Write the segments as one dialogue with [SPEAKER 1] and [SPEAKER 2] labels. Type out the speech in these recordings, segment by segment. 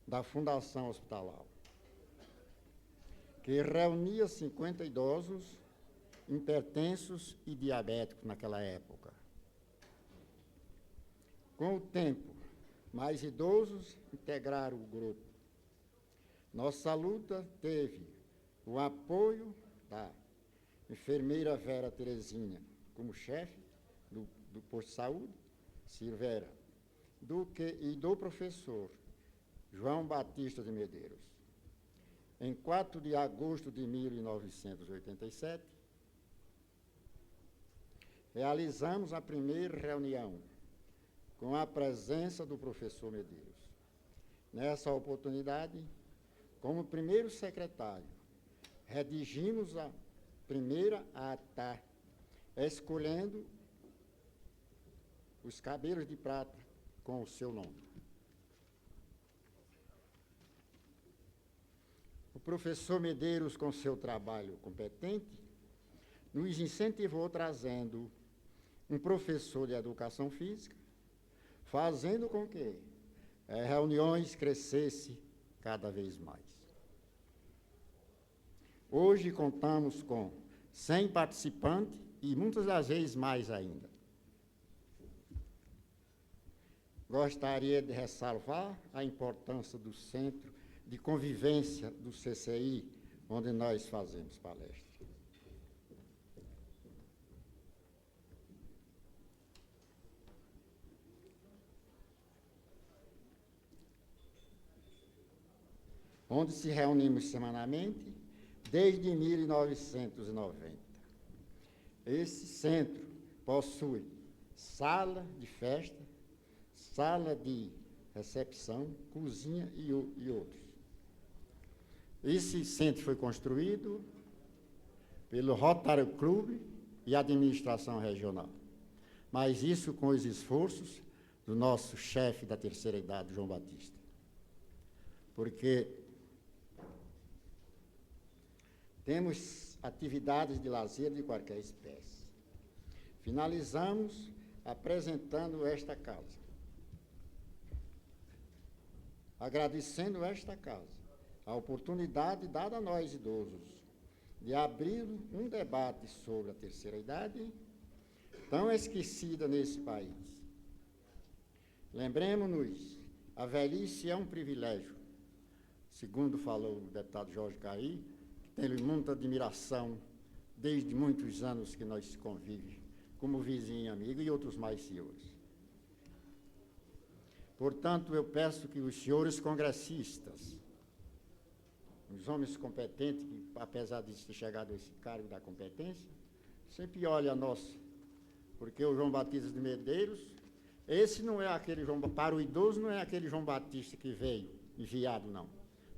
[SPEAKER 1] da Fundação Hospitalar, que reunia 50 idosos, hipertensos e diabéticos naquela época. Com o tempo, mais idosos integraram o grupo. Nossa luta teve o apoio da enfermeira Vera Terezinha, como chefe do posto de saúde, Silveira, e do professor João Batista de Medeiros. Em 4 de agosto de 1987, realizamos a primeira reunião com a presença do professor Medeiros. Nessa oportunidade, como primeiro secretário, redigimos a primeira ata, escolhendo os cabelos de prata com o seu nome. O professor Medeiros, com seu trabalho competente, nos incentivou trazendo um professor de educação física, fazendo com que reuniões crescessem cada vez mais. Hoje contamos com 100 participantes e muitas das vezes mais ainda. Gostaria de ressalvar a importância do Centro de Convivência do CCI, onde nós fazemos palestra. Onde se reunimos semanalmente desde 1990. Esse centro possui sala de festa, sala de recepção, cozinha e outros. Esse centro foi construído pelo Rotary Club e administração regional, mas isso com os esforços do nosso chefe da terceira idade, João Batista. Porque temos atividades de lazer de qualquer espécie. Finalizamos apresentando esta casa, agradecendo esta casa a oportunidade dada a nós idosos de abrir um debate sobre a terceira idade, tão esquecida nesse país. Lembremos-nos, a velhice é um privilégio, segundo falou o deputado Jorge Caí, que tem muita admiração desde muitos anos que nós convivemos como vizinho e amigo, e outros mais senhores. Portanto, eu peço que os senhores congressistas, os homens competentes, que apesar de ter chegado a esse cargo da competência, sempre olhem a nossa, porque o João Batista de Medeiros, esse não é aquele João, para o idoso não é aquele João Batista que veio enviado, não,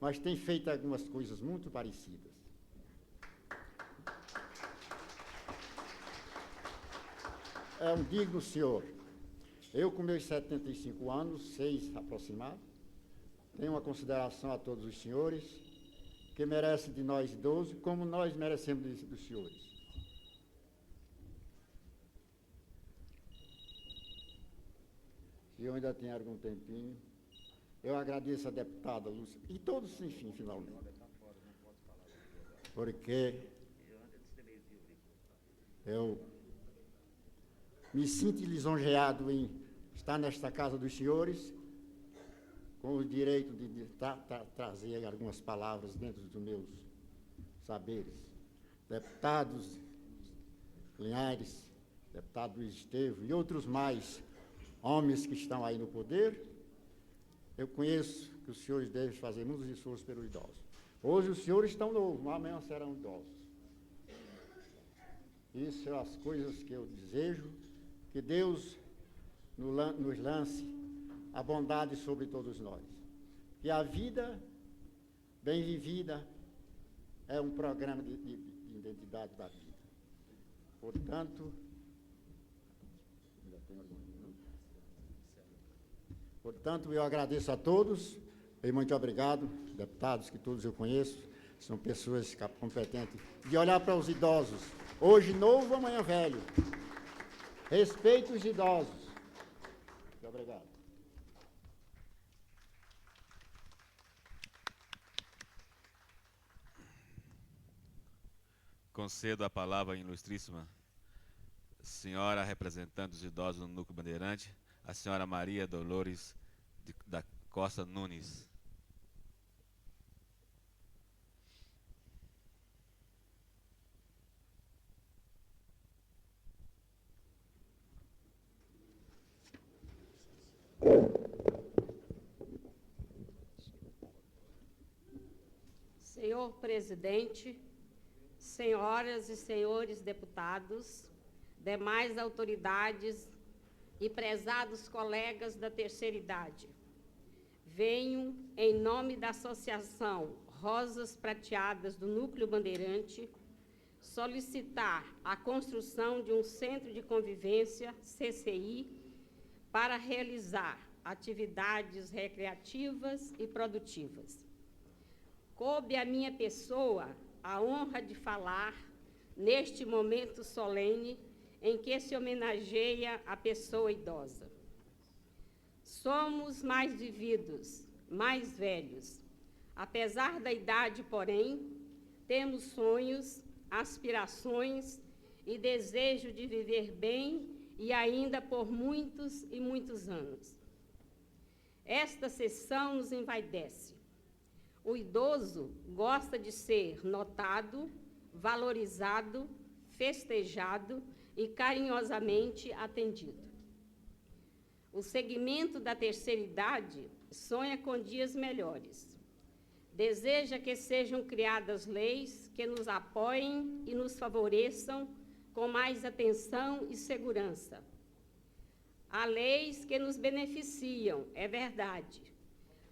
[SPEAKER 1] mas tem feito algumas coisas muito parecidas. É um digno senhor. Eu, com meus 75 anos, 6 aproximado, tenho uma consideração a todos os senhores, que merecem de nós idosos, como nós merecemos dos senhores. Se eu ainda tenho algum tempinho, eu agradeço a deputada Lúcia, e todos, enfim, finalmente. Porque eu me sinto lisonjeado em estar nesta casa dos senhores, com o direito de trazer algumas palavras dentro dos meus saberes. Deputados Linhares, deputado Luiz Estevam e outros mais homens que estão aí no poder, eu conheço que os senhores devem fazer muitos esforços pelos idosos. Hoje os senhores estão novos, mas amanhã serão idosos. Isso são as coisas que eu desejo, que Deus nos lance a bondade sobre todos nós. Que a vida bem vivida é um programa de identidade da vida. Portanto, eu agradeço a todos e muito obrigado, deputados que todos eu conheço, são pessoas competentes, de olhar para os idosos, hoje novo, amanhã velho. Respeito os idosos. Muito obrigado.
[SPEAKER 2] Concedo a palavra à ilustríssima senhora representante dos idosos no Núcleo Bandeirante, a senhora Maria Dolores da Costa Nunes.
[SPEAKER 3] Senhor presidente, senhoras e senhores deputados, demais autoridades e prezados colegas da terceira idade, venho, em nome da Associação Rosas Prateadas do Núcleo Bandeirante, solicitar a construção de um Centro de Convivência, CCI, para realizar atividades recreativas e produtivas. Coube à minha pessoa a honra de falar neste momento solene em que se homenageia a pessoa idosa. Somos mais vividos, mais velhos. Apesar da idade, porém, temos sonhos, aspirações e desejo de viver bem e ainda por muitos e muitos anos. Esta sessão nos envaidece. O idoso gosta de ser notado, valorizado, festejado e carinhosamente atendido. O segmento da terceira idade sonha com dias melhores. Deseja que sejam criadas leis que nos apoiem e nos favoreçam com mais atenção e segurança. Há leis que nos beneficiam, é verdade,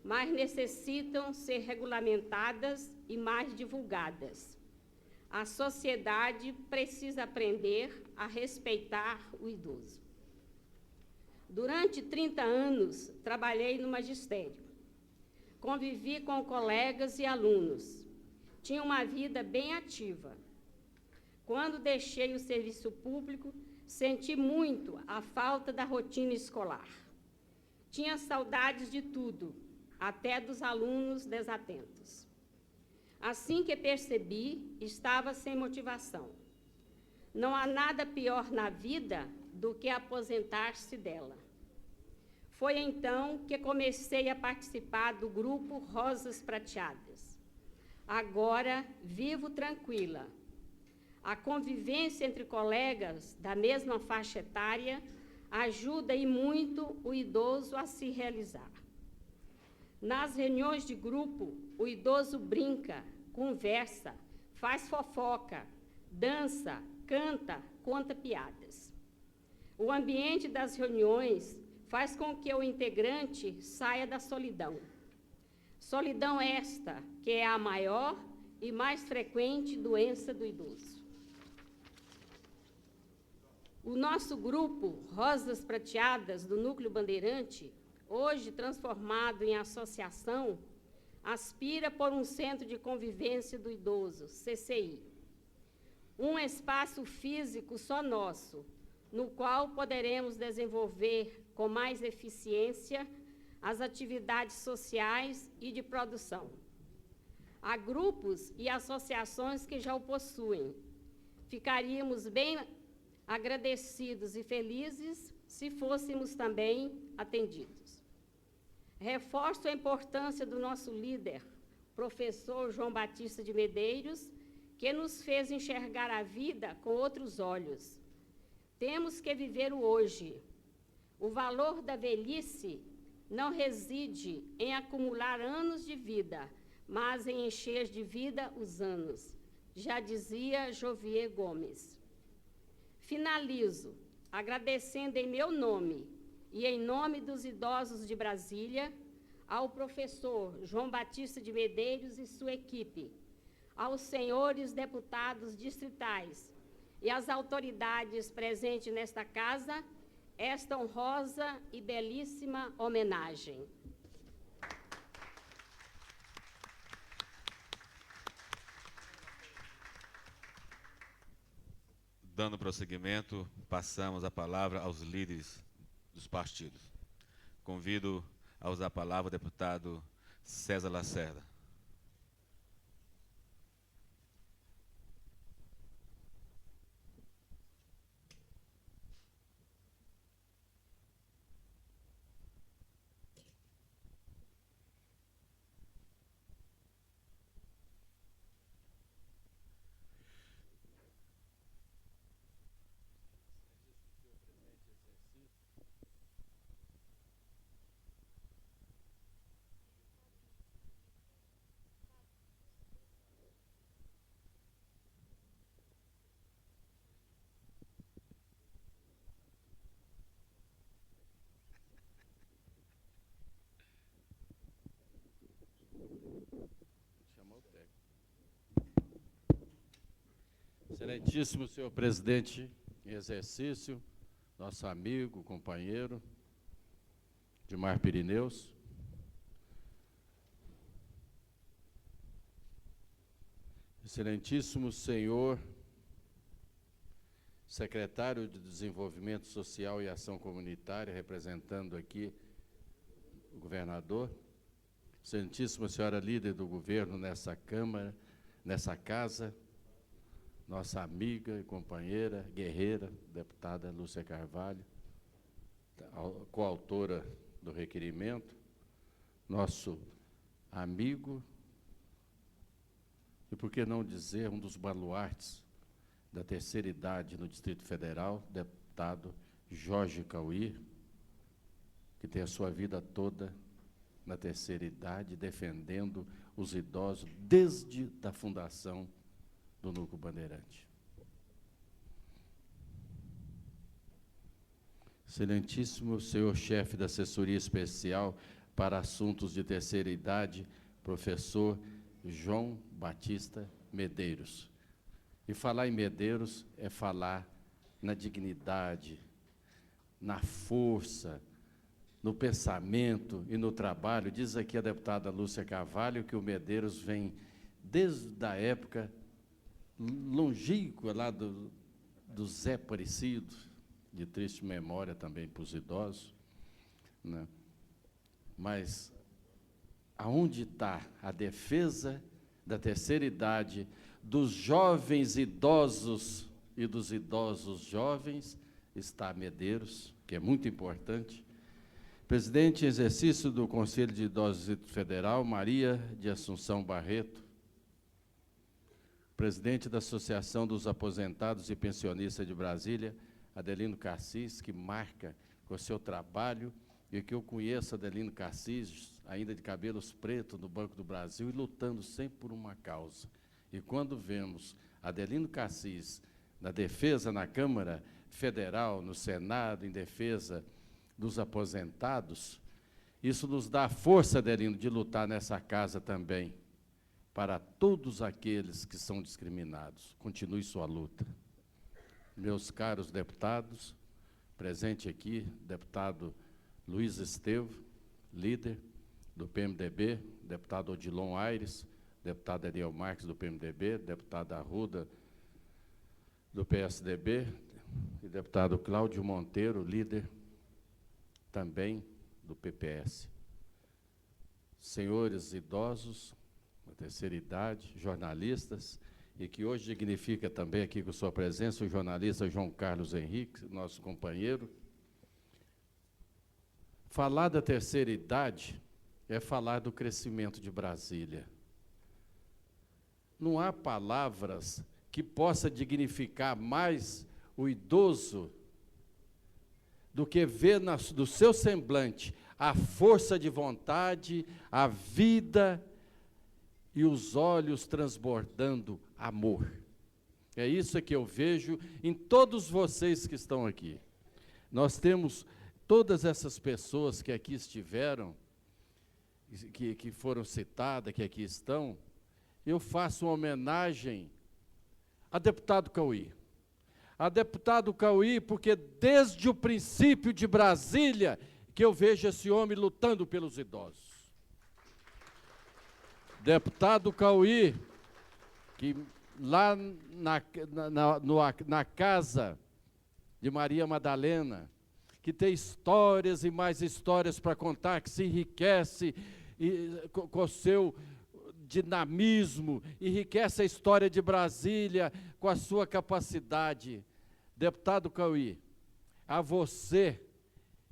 [SPEAKER 3] mas necessitam ser regulamentadas e mais divulgadas. A sociedade precisa aprender a respeitar o idoso. Durante 30 anos, trabalhei no magistério. Convivi com colegas e alunos. Tinha uma vida bem ativa. Quando deixei o serviço público, senti muito a falta da rotina escolar. Tinha saudades de tudo, até dos alunos desatentos. Assim que percebi, estava sem motivação. Não há nada pior na vida do que aposentar-se dela. Foi então que comecei a participar do grupo Rosas Prateadas. Agora vivo tranquila. A convivência entre colegas da mesma faixa etária ajuda e muito o idoso a se realizar. Nas reuniões de grupo, o idoso brinca, conversa, faz fofoca, dança, canta, conta piadas. O ambiente das reuniões faz com que o integrante saia da solidão. Solidão esta que é a maior e mais frequente doença do idoso. O nosso grupo Rosas Prateadas do Núcleo Bandeirante, hoje transformado em associação, aspira por um centro de convivência do idoso, CCI. Um espaço físico só nosso, no qual poderemos desenvolver com mais eficiência as atividades sociais e de produção. Há grupos e associações que já o possuem. Ficaríamos bem agradecidos e felizes se fôssemos também atendidos. Reforço a importância do nosso líder, professor João Batista de Medeiros, que nos fez enxergar a vida com outros olhos. Temos que viver o hoje. O valor da velhice não reside em acumular anos de vida, mas em encher de vida os anos, já dizia Jovier Gomes. Finalizo agradecendo em meu nome e em nome dos idosos de Brasília ao professor João Batista de Medeiros e sua equipe, aos senhores deputados distritais e às autoridades presentes nesta casa, esta honrosa e belíssima homenagem.
[SPEAKER 2] Dando prosseguimento, passamos a palavra aos líderes dos partidos. Convido a usar a palavra o deputado César Lacerda.
[SPEAKER 4] Excelentíssimo senhor presidente em exercício, nosso amigo, companheiro, Dimar Pirineus, excelentíssimo senhor secretário de Desenvolvimento Social e Ação Comunitária, representando aqui o governador, excelentíssima senhora líder do governo nessa Câmara, nessa casa, nossa amiga e companheira, guerreira, deputada Lúcia Carvalho, coautora do requerimento, nosso amigo, e por que não dizer, um dos baluartes da terceira idade no Distrito Federal, deputado Jorge Cauí, que tem a sua vida toda na terceira idade, defendendo os idosos desde a fundação do Núcleo Bandeirante. Excelentíssimo senhor chefe da Assessoria Especial para Assuntos de Terceira Idade, professor João Batista Medeiros. E falar em Medeiros é falar na dignidade, na força, no pensamento e no trabalho. Diz aqui a deputada Lúcia Carvalho que o Medeiros vem desde a época longínqua lá do Zé Aparecido, de triste memória também para os idosos, né? Mas aonde está a defesa da terceira idade, dos jovens idosos e dos idosos jovens, está Medeiros, que é muito importante. Presidente em exercício do Conselho de Idosos Federal, Maria de Assunção Barreto. Presidente da Associação dos Aposentados e Pensionistas de Brasília, Adelino Cassis, que marca com o seu trabalho, e que eu conheço Adelino Cassis, ainda de cabelos pretos, no Banco do Brasil, e lutando sempre por uma causa. E quando vemos Adelino Cassis na defesa na Câmara Federal, no Senado, em defesa dos aposentados, isso nos dá a força, Adelino, de lutar nessa casa também, para todos aqueles que são discriminados. Continue sua luta. Meus caros deputados, presente aqui, deputado Luiz Estevo, líder do PMDB, deputado Odilon Aires, deputado Ariel Marques, do PMDB, deputada Arruda, do PSDB, e deputado Cláudio Monteiro, líder também do PPS. Senhores idosos, da terceira idade, jornalistas, e que hoje dignifica também aqui com sua presença o jornalista João Carlos Henrique, nosso companheiro. Falar da terceira idade é falar do crescimento de Brasília. Não há palavras que possa dignificar mais o idoso do que ver do seu semblante a força de vontade, a vida e os olhos transbordando amor. É isso que eu vejo em todos vocês que estão aqui. Nós temos todas essas pessoas que aqui estiveram, que foram citadas, que aqui estão. Eu faço uma homenagem a deputado Cauí. A deputado Cauí, porque desde o princípio de Brasília que eu vejo esse homem lutando pelos idosos. Deputado Cauí, que lá na casa de Maria Madalena, que tem histórias e mais histórias para contar, que se enriquece com o seu dinamismo, enriquece a história de Brasília com a sua capacidade. Deputado Cauí, a você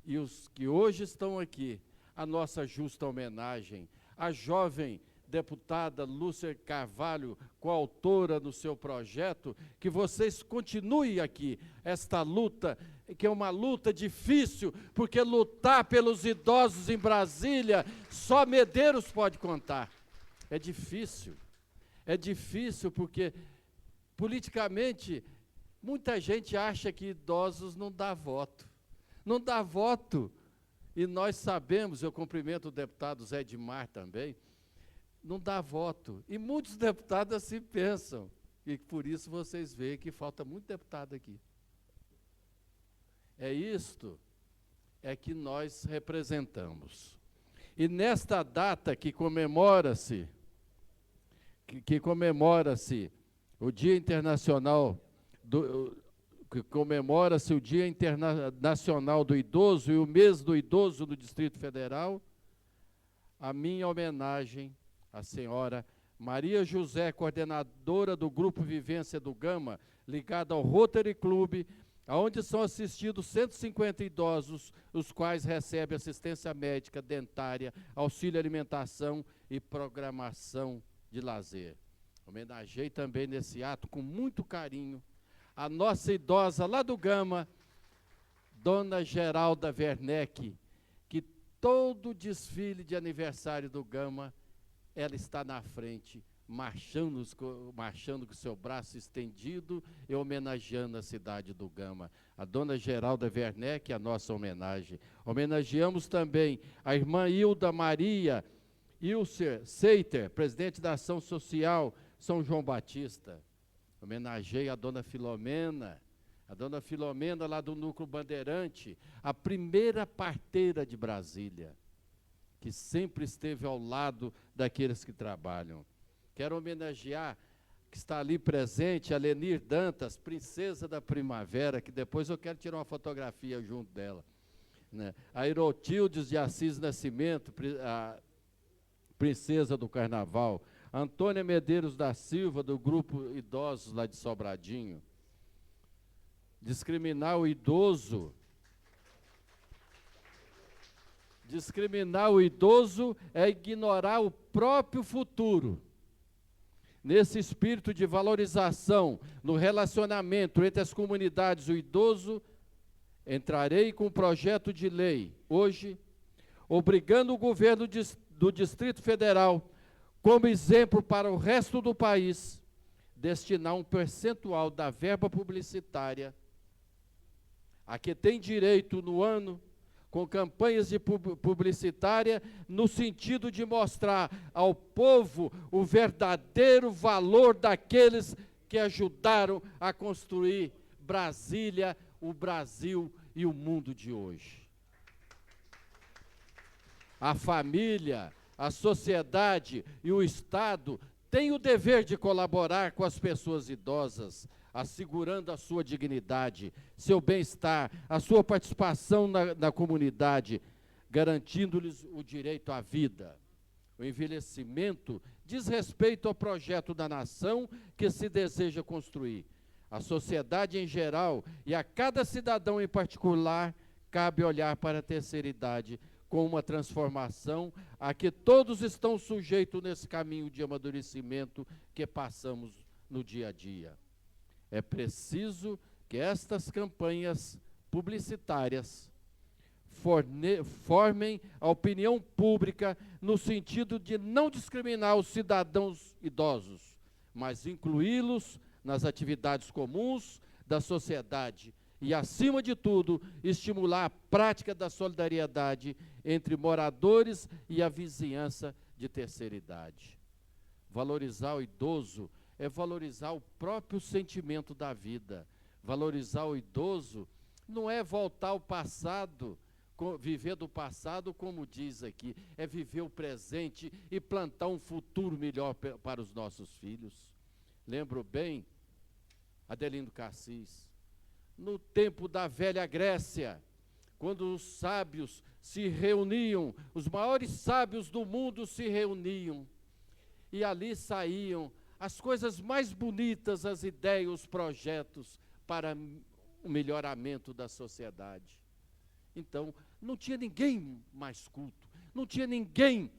[SPEAKER 4] e os que hoje estão aqui, a nossa justa homenagem. A jovem deputada Lúcia Carvalho, coautora do seu projeto, que vocês continuem aqui, esta luta, que é uma luta difícil, porque lutar pelos idosos em Brasília, só Medeiros pode contar. É difícil porque, politicamente, muita gente acha que idosos não dá voto. Não dá voto, e nós sabemos, eu cumprimento o deputado Zé Dimar também, não dá voto. E muitos deputados assim pensam. E por isso vocês veem que falta muito deputado aqui. É isto que nós representamos. E nesta data que comemora-se o Dia Internacional que comemora-se o Dia Internacional do Idoso e o mês do idoso do Distrito Federal, a minha homenagem à senhora Maria José, coordenadora do Grupo Vivência do Gama, ligada ao Rotary Club, onde são assistidos 150 idosos, os quais recebem assistência médica, dentária, auxílio alimentação e programação de lazer. Homenageei também nesse ato, com muito carinho, a nossa idosa lá do Gama, Dona Geralda Werneck, que todo desfile de aniversário do Gama, ela está na frente, marchando com seu braço estendido e homenageando a cidade do Gama. A Dona Geralda Werneck, a nossa homenagem. Homenageamos também a irmã Hilda Maria Ilser Seiter, presidente da Ação Social São João Batista. Homenageei a Dona Filomena lá do Núcleo Bandeirante, a primeira parteira de Brasília, que sempre esteve ao lado daqueles que trabalham. Quero homenagear, que está ali presente, a Lenir Dantas, princesa da primavera, que depois eu quero tirar uma fotografia junto dela, né? A Irotildes de Assis Nascimento, a princesa do carnaval. Antônia Medeiros da Silva, do Grupo Idosos lá de Sobradinho. Discriminar o idoso é ignorar o próprio futuro. Nesse espírito de valorização no relacionamento entre as comunidades e o idoso, entrarei com um projeto de lei hoje, obrigando o governo do Distrito Federal, como exemplo para o resto do país, destinar um percentual da verba publicitária a que tem direito no ano, com campanhas de publicitária, no sentido de mostrar ao povo o verdadeiro valor daqueles que ajudaram a construir Brasília, o Brasil e o mundo de hoje. A família, a sociedade e o Estado têm o dever de colaborar com as pessoas idosas, assegurando a sua dignidade, seu bem-estar, a sua participação na comunidade, garantindo-lhes o direito à vida. O envelhecimento diz respeito ao projeto da nação que se deseja construir. A sociedade em geral e a cada cidadão em particular cabe olhar para a terceira idade com uma transformação a que todos estão sujeitos nesse caminho de amadurecimento que passamos no dia a dia. É preciso que estas campanhas publicitárias formem a opinião pública no sentido de não discriminar os cidadãos idosos, mas incluí-los nas atividades comuns da sociedade e, acima de tudo, estimular a prática da solidariedade entre moradores e a vizinhança de terceira idade. Valorizar o idoso é valorizar o próprio sentimento da vida. Valorizar o idoso não é voltar ao passado, viver do passado, como diz aqui, é viver o presente e plantar um futuro melhor para os nossos filhos. Lembro bem, Adelino Cassis, no tempo da velha Grécia, quando os sábios se reuniam, os maiores sábios do mundo se reuniam, e ali saíam as coisas mais bonitas, as ideias, os projetos para o melhoramento da sociedade. Então, não tinha ninguém mais culto, não tinha ninguém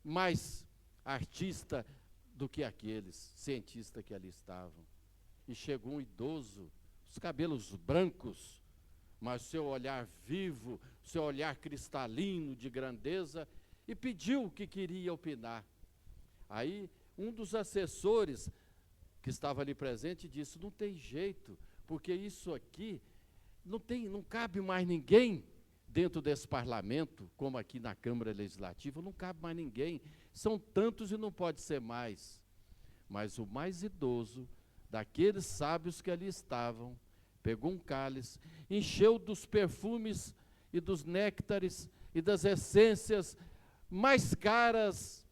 [SPEAKER 4] mais artista do que aqueles cientistas que ali estavam. E chegou um idoso, os cabelos brancos, mas seu olhar vivo, seu olhar cristalino de grandeza, e pediu o que queria opinar. Aí, um dos assessores que estava ali presente disse: não tem jeito, porque isso aqui não cabe mais ninguém dentro desse parlamento, como aqui na Câmara Legislativa, não cabe mais ninguém. São tantos e não pode ser mais. Mas o mais idoso, daqueles sábios que ali estavam, pegou um cálice, encheu dos perfumes e dos néctares e das essências mais caras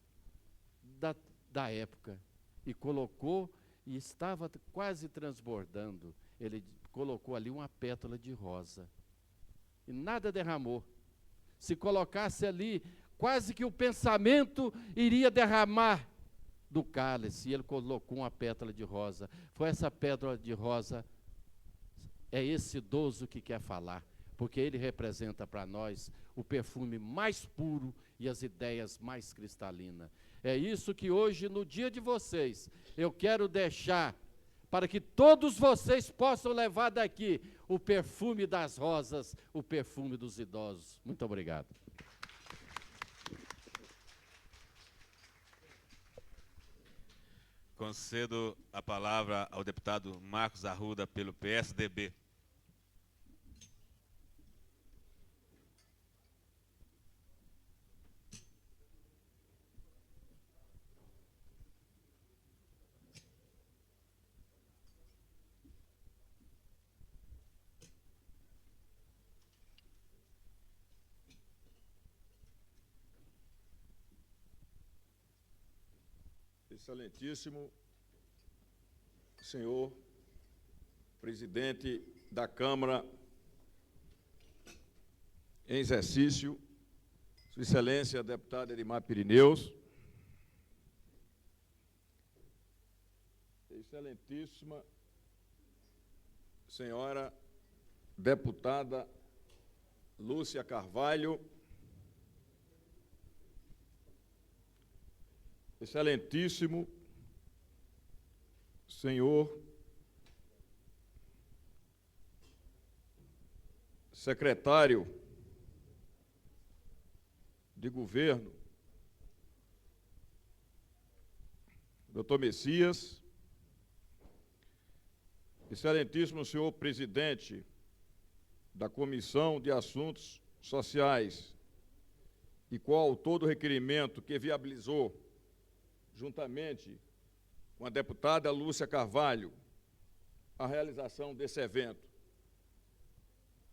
[SPEAKER 4] da época, e colocou, e estava quase transbordando. Ele colocou ali uma pétala de rosa, e nada derramou. Se colocasse ali, quase que o pensamento iria derramar do cálice, e ele colocou uma pétala de rosa. Foi essa pétala de rosa, é esse idoso que quer falar, porque ele representa para nós o perfume mais puro e as ideias mais cristalinas. É isso que hoje, no dia de vocês, eu quero deixar, para que todos vocês possam levar daqui o perfume das rosas, o perfume dos idosos. Muito obrigado.
[SPEAKER 2] Concedo a palavra ao deputado Marcos Arruda, pelo PSDB.
[SPEAKER 5] Excelentíssimo senhor presidente da Câmara em exercício, Sua Excelência, deputada Edmar Pirineus, excelentíssima senhora deputada Lúcia Carvalho, excelentíssimo senhor secretário de governo, doutor Messias, excelentíssimo senhor presidente da Comissão de Assuntos Sociais e coautor do requerimento que viabilizou, juntamente com a deputada Lúcia Carvalho, a realização desse evento.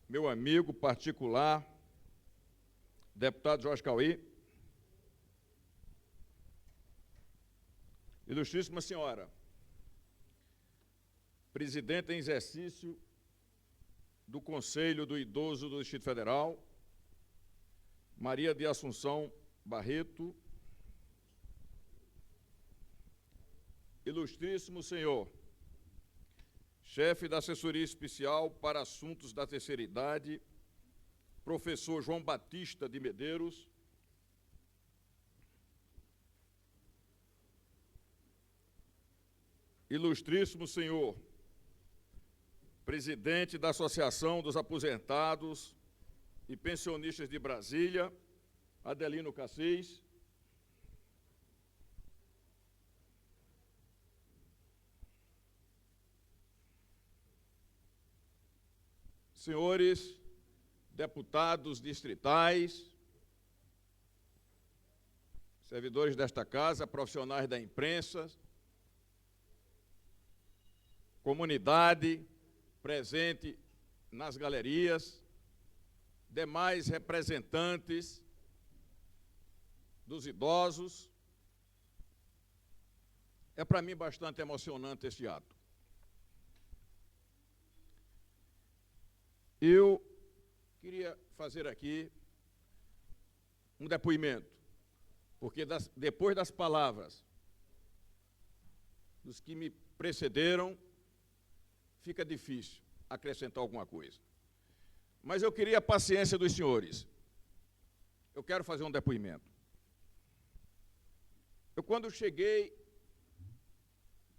[SPEAKER 5] Meu amigo particular, deputado Jorge Cauí, ilustríssima senhora, presidente em exercício do Conselho do Idoso do Distrito Federal, Maria de Assunção Barreto, ilustríssimo senhor, chefe da Assessoria Especial para Assuntos da Terceira Idade, professor João Batista de Medeiros, ilustríssimo senhor, presidente da Associação dos Aposentados e Pensionistas de Brasília, Adelino Cassis, senhores deputados distritais, servidores desta casa, profissionais da imprensa, comunidade presente nas galerias, demais representantes dos idosos. É para mim bastante emocionante este ato. Eu queria fazer aqui um depoimento, porque depois das palavras dos que me precederam, fica difícil acrescentar alguma coisa. Mas eu queria a paciência dos senhores. Eu quero fazer um depoimento. Eu, quando cheguei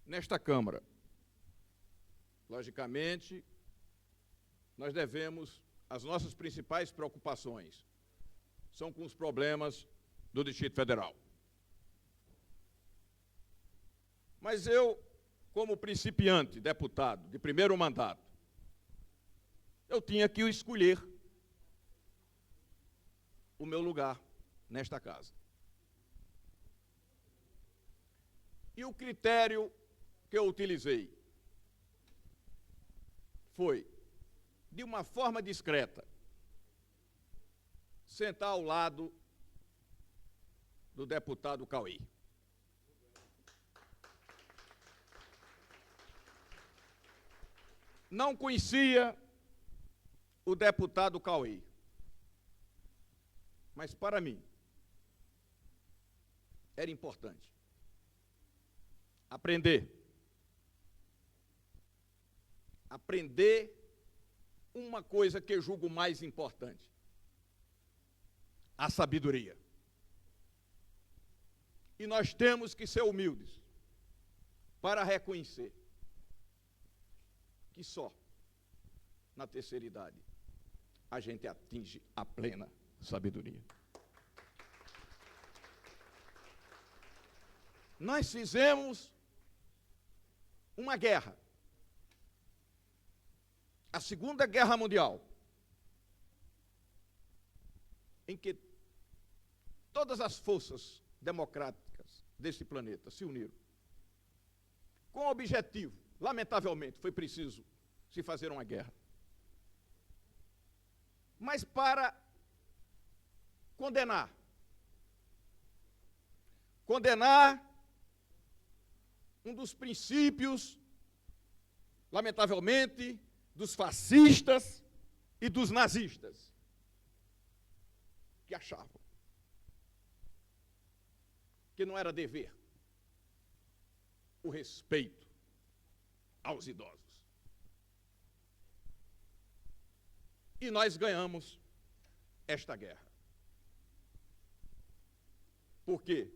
[SPEAKER 5] nesta Câmara, logicamente, nós devemos, as nossas principais preocupações são com os problemas do Distrito Federal. Mas eu, como principiante deputado de primeiro mandato, eu tinha que escolher o meu lugar nesta casa. E o critério que eu utilizei foi, de uma forma discreta, sentar ao lado do deputado Cauê. Não conhecia o deputado Cauê, mas para mim era importante aprender uma coisa que eu julgo mais importante: a sabedoria. E nós temos que ser humildes para reconhecer que só na terceira idade a gente atinge a plena sabedoria. Nós fizemos uma guerra, a Segunda Guerra Mundial, em que todas as forças democráticas desse planeta se uniram, com o objetivo, lamentavelmente, foi preciso se fazer uma guerra, mas para condenar um dos princípios, lamentavelmente, dos fascistas e dos nazistas, que achavam que não era dever o respeito aos idosos. E nós ganhamos esta guerra. Por quê?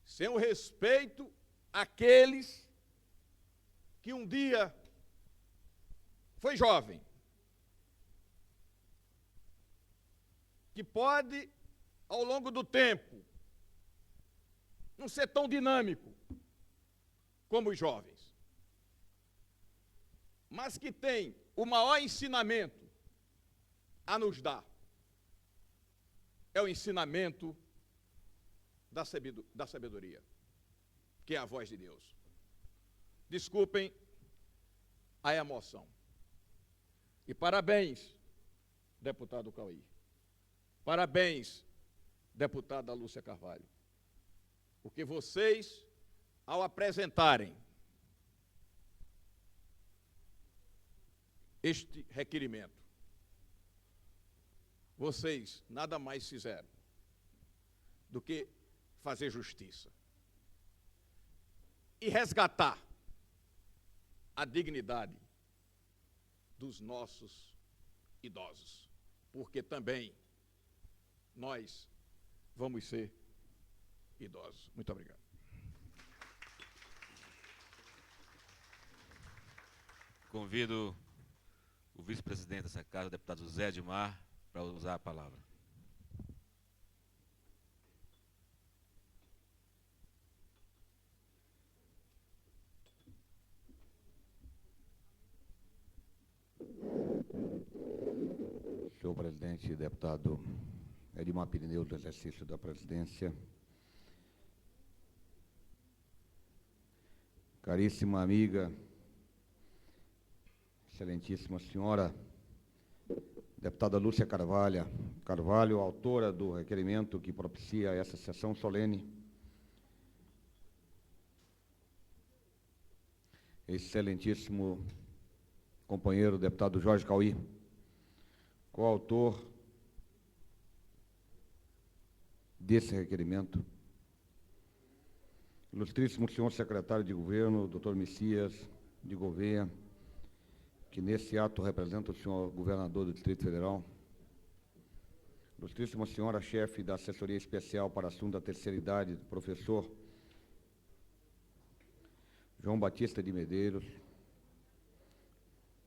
[SPEAKER 5] Sem o respeito àqueles que um dia foi jovem, que pode, ao longo do tempo, não ser tão dinâmico como os jovens, mas que tem o maior ensinamento a nos dar. É o ensinamento da sabedoria, que é a voz de Deus. Desculpem a emoção. E parabéns, deputado Cauê. Parabéns, deputada Lúcia Carvalho. Porque vocês, ao apresentarem este requerimento, vocês nada mais fizeram do que fazer justiça e resgatar a dignidade dos nossos idosos, porque também nós vamos ser idosos. Muito obrigado.
[SPEAKER 2] Convido o vice-presidente dessa casa, o deputado José Edmar, para usar a palavra.
[SPEAKER 6] Senhor presidente, deputado Edmar Pirineu, do exercício da presidência, caríssima amiga, excelentíssima senhora deputada Lúcia Carvalho, autora do requerimento que propicia essa sessão solene, excelentíssimo companheiro deputado Jorge Cauê, coautor desse requerimento, ilustríssimo senhor secretário de governo, doutor Messias de Gouveia, que nesse ato representa o senhor governador do Distrito Federal, ilustríssima senhora chefe da assessoria especial para assunto da terceira idade, professor João Batista de Medeiros,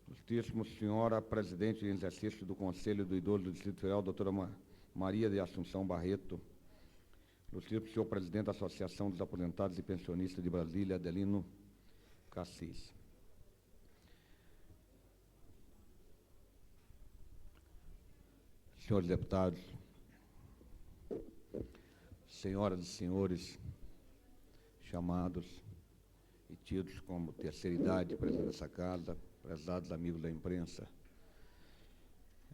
[SPEAKER 6] ilustríssima senhora presidente em exercício do Conselho do Idoso do Distrito Federal, doutora Maria de Assunção Barreto, ilustríssimo senhor presidente da Associação dos Aposentados e Pensionistas de Brasília, Adelino Cassis. Senhores deputados, senhoras e senhores, chamados e tidos como terceira idade presentes nessa casa, prezados amigos da imprensa,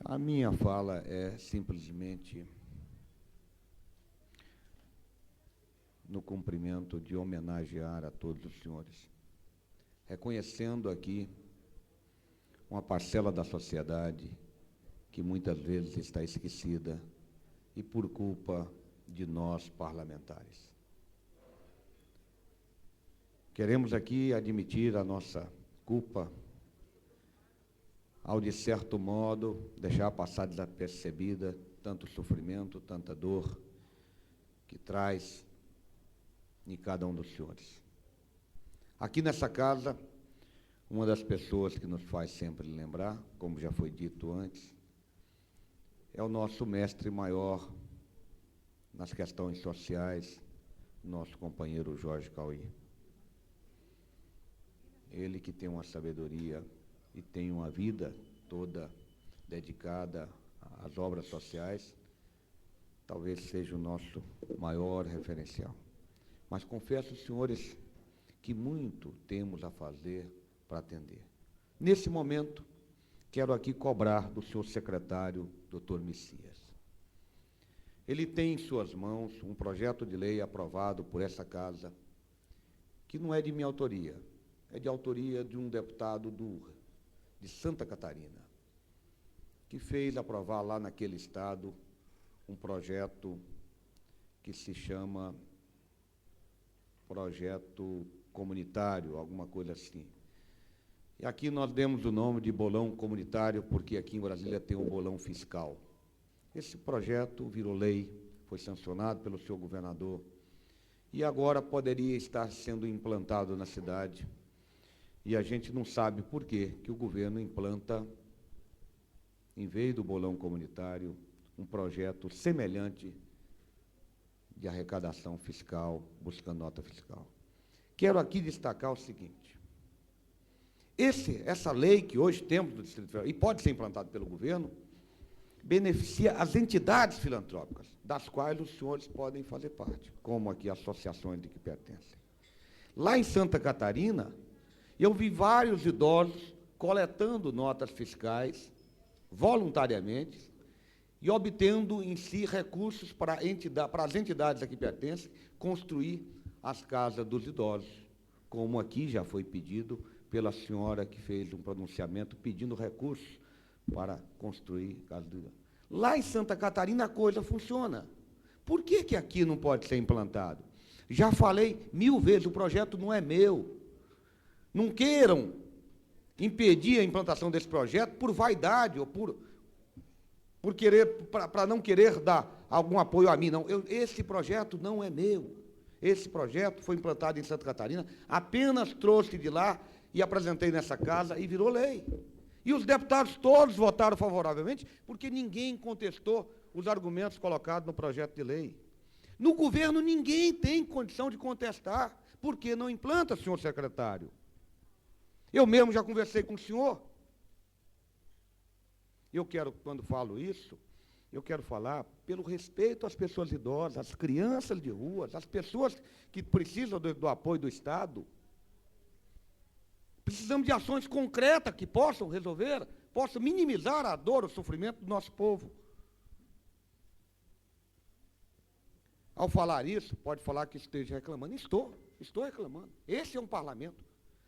[SPEAKER 6] a minha fala é simplesmente no cumprimento de homenagear a todos os senhores, reconhecendo aqui uma parcela da sociedade que muitas vezes está esquecida e por culpa de nós parlamentares. Queremos aqui admitir a nossa culpa ao, de certo modo, deixar passar desapercebida tanto sofrimento, tanta dor que traz em cada um dos senhores. Aqui nessa casa, uma das pessoas que nos faz sempre lembrar, como já foi dito antes, é o nosso mestre maior nas questões sociais, nosso companheiro Jorge Cauí. Ele que tem uma sabedoria e tem uma vida toda dedicada às obras sociais, talvez seja o nosso maior referencial. Mas confesso, senhores, que muito temos a fazer para atender. Nesse momento, quero aqui cobrar do senhor secretário, Dr. Messias. Ele tem em suas mãos um projeto de lei aprovado por essa casa, que não é de minha autoria, é de autoria de um deputado de Santa Catarina, que fez aprovar lá naquele estado um projeto que se chama projeto comunitário, alguma coisa assim. E aqui nós demos o nome de bolão comunitário, porque aqui em Brasília tem um bolão fiscal. Esse projeto virou lei, foi sancionado pelo senhor governador, e agora poderia estar sendo implantado na cidade. E a gente não sabe por quê que o governo implanta, em vez do bolão comunitário, um projeto semelhante de arrecadação fiscal, buscando nota fiscal. Quero aqui destacar o seguinte: essa lei que hoje temos do Distrito Federal, e pode ser implantada pelo governo, beneficia as entidades filantrópicas, das quais os senhores podem fazer parte, como aqui associações de que pertencem. Lá em Santa Catarina, eu vi vários idosos coletando notas fiscais, voluntariamente, e obtendo em si recursos para as entidades a que pertencem construir as casas dos idosos, como aqui já foi pedido pela senhora que fez um pronunciamento pedindo recursos para construir casas dos idosos. Lá em Santa Catarina a coisa funciona. Por que que aqui não pode ser implantado? Já falei 1000 vezes, o projeto não é meu. Não queiram impedir a implantação desse projeto por vaidade ou para não querer dar algum apoio a mim, não. Esse projeto não é meu. Esse projeto foi implantado em Santa Catarina, apenas trouxe de lá e apresentei nessa casa e virou lei. E os deputados todos votaram favoravelmente, porque ninguém contestou os argumentos colocados no projeto de lei. No governo, ninguém tem condição de contestar, porque não implanta, senhor secretário. Eu mesmo já conversei com o senhor. Eu quero, quando falo isso, eu quero falar pelo respeito às pessoas idosas, às crianças de rua, às pessoas que precisam do apoio do Estado. Precisamos de ações concretas que possam resolver, possam minimizar a dor, o sofrimento do nosso povo. Ao falar isso, pode falar que esteja reclamando. Estou reclamando. Esse é um parlamento.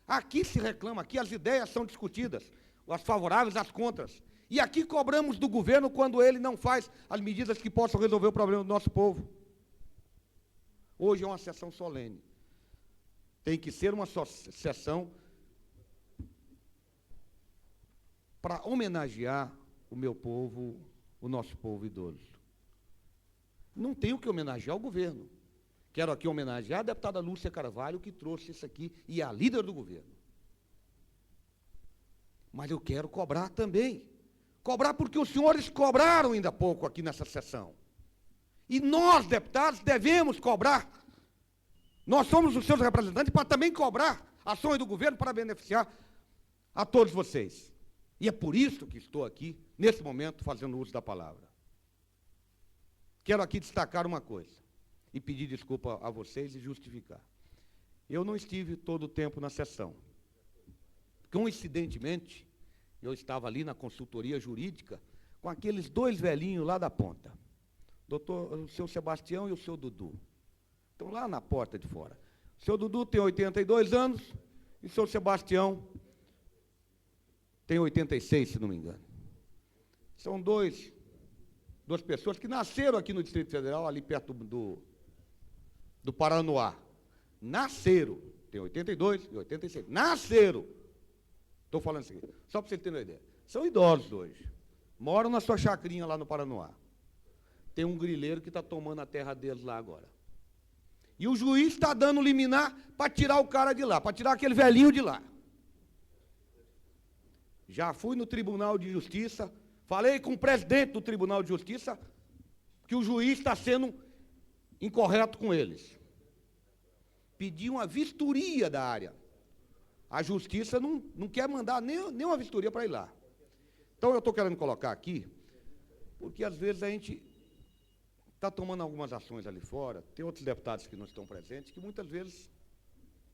[SPEAKER 6] Aqui se reclama, aqui as ideias são discutidas, as favoráveis, as contras. E aqui cobramos do governo quando ele não faz as medidas que possam resolver o problema do nosso povo. Hoje é uma sessão solene. Tem que ser uma sessão para homenagear o meu povo, o nosso povo idoso. Não tenho que homenagear o governo. Quero aqui homenagear a deputada Lúcia Carvalho, que trouxe isso aqui, e a líder do governo. Mas eu quero cobrar também. Cobrar porque os senhores cobraram ainda há pouco aqui nessa sessão. E nós, deputados, devemos cobrar. Nós somos os seus representantes para também cobrar ações do governo para beneficiar a todos vocês. E é por isso que estou aqui, nesse momento, fazendo uso da palavra. Quero aqui destacar uma coisa, e pedir desculpa a vocês e justificar. Eu não estive todo o tempo na sessão. Coincidentemente, eu estava ali na consultoria jurídica com aqueles dois velhinhos lá da ponta, o seu Sebastião e o seu Dudu. Estão lá na porta de fora. O seu Dudu tem 82 anos e o seu Sebastião tem 86, se não me engano. São duas pessoas que nasceram aqui no Distrito Federal, ali perto do Paranoá. Nasceram. Tem 82 e 86. Nasceram. Estou falando isso aqui, só para você ter uma ideia. São idosos hoje. Moram na sua chacrinha lá no Paranoá. Tem um grileiro que está tomando a terra deles lá agora. E o juiz está dando liminar para tirar o cara de lá, para tirar aquele velhinho de lá. Já fui no Tribunal de Justiça, falei com o presidente do Tribunal de Justiça que o juiz está sendo incorreto com eles. Pedi uma vistoria da área. A Justiça não quer mandar nem uma vistoria para ir lá. Então, eu estou querendo colocar aqui, porque às vezes a gente está tomando algumas ações ali fora, tem outros deputados que não estão presentes, que muitas vezes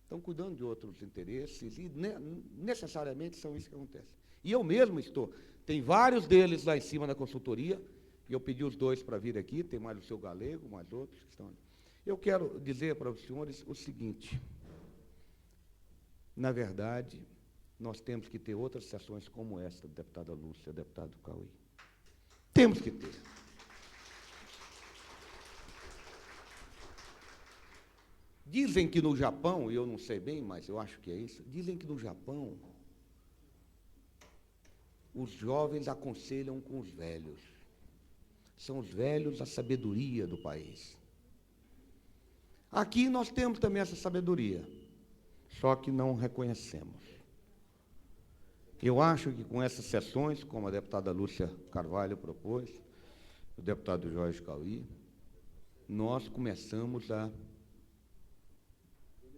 [SPEAKER 6] estão cuidando de outros interesses, e necessariamente são isso que acontece. E eu mesmo tem vários deles lá em cima na consultoria, e eu pedi os dois para vir aqui, tem mais o seu Galego, mais outros que estão ali. Eu quero dizer para os senhores o seguinte: na verdade, nós temos que ter outras sessões como esta, deputada Lúcia, deputado Cauê. Temos que ter. Dizem que no Japão, e eu não sei bem, mas eu acho que é isso, dizem que no Japão os jovens aconselham com os velhos. São os velhos a sabedoria do país. Aqui nós temos também essa sabedoria, só que não reconhecemos. Eu acho que com essas sessões, como a deputada Lúcia Carvalho propôs, o deputado Jorge Cauê, nós começamos a...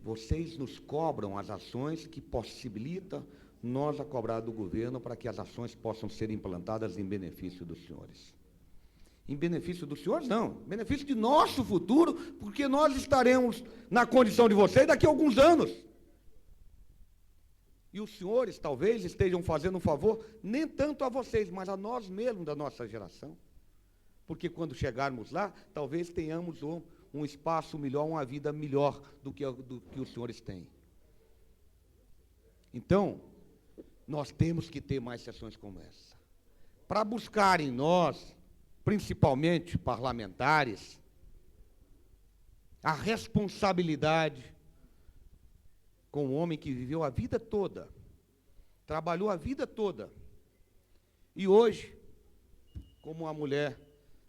[SPEAKER 6] Vocês nos cobram as ações que possibilitam nós a cobrar do governo para que as ações possam ser implantadas em benefício dos senhores. Em benefício dos senhores, não. Em benefício de nosso futuro, porque nós estaremos na condição de vocês daqui a alguns anos. E os senhores talvez estejam fazendo um favor, nem tanto a vocês, mas a nós mesmos da nossa geração. Porque quando chegarmos lá, talvez tenhamos um espaço melhor, uma vida melhor do que os senhores têm. Então, nós temos que ter mais sessões como essa. Para buscar em nós, principalmente parlamentares, a responsabilidade com um homem que viveu a vida toda, trabalhou a vida toda, e hoje, como a mulher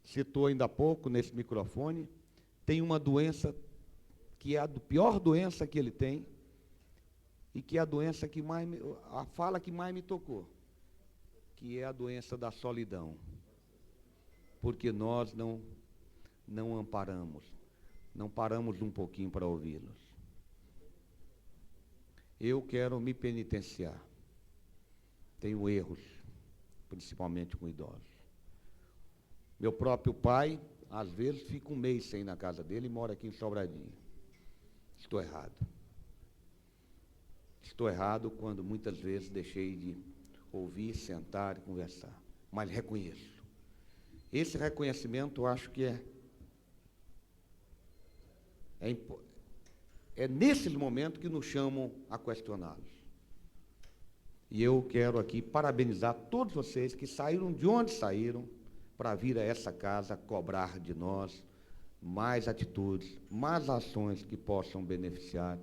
[SPEAKER 6] citou ainda há pouco nesse microfone, tem uma doença que é a pior doença que ele tem, e que é a doença que mais, a fala que mais me tocou, que é a doença da solidão, porque nós não amparamos, não paramos um pouquinho para ouvi-los. Eu quero me penitenciar. Tenho erros, principalmente com idosos. Meu próprio pai, às vezes, fica um mês sem ir na casa dele e mora aqui em Sobradinho. Estou errado. Estou errado quando muitas vezes deixei de ouvir, sentar e conversar. Mas reconheço. Esse reconhecimento, eu acho que é nesses momentos que nos chamam a questioná-los. E eu quero aqui parabenizar todos vocês que saíram de onde saíram para vir a essa casa cobrar de nós mais atitudes, mais ações que possam beneficiar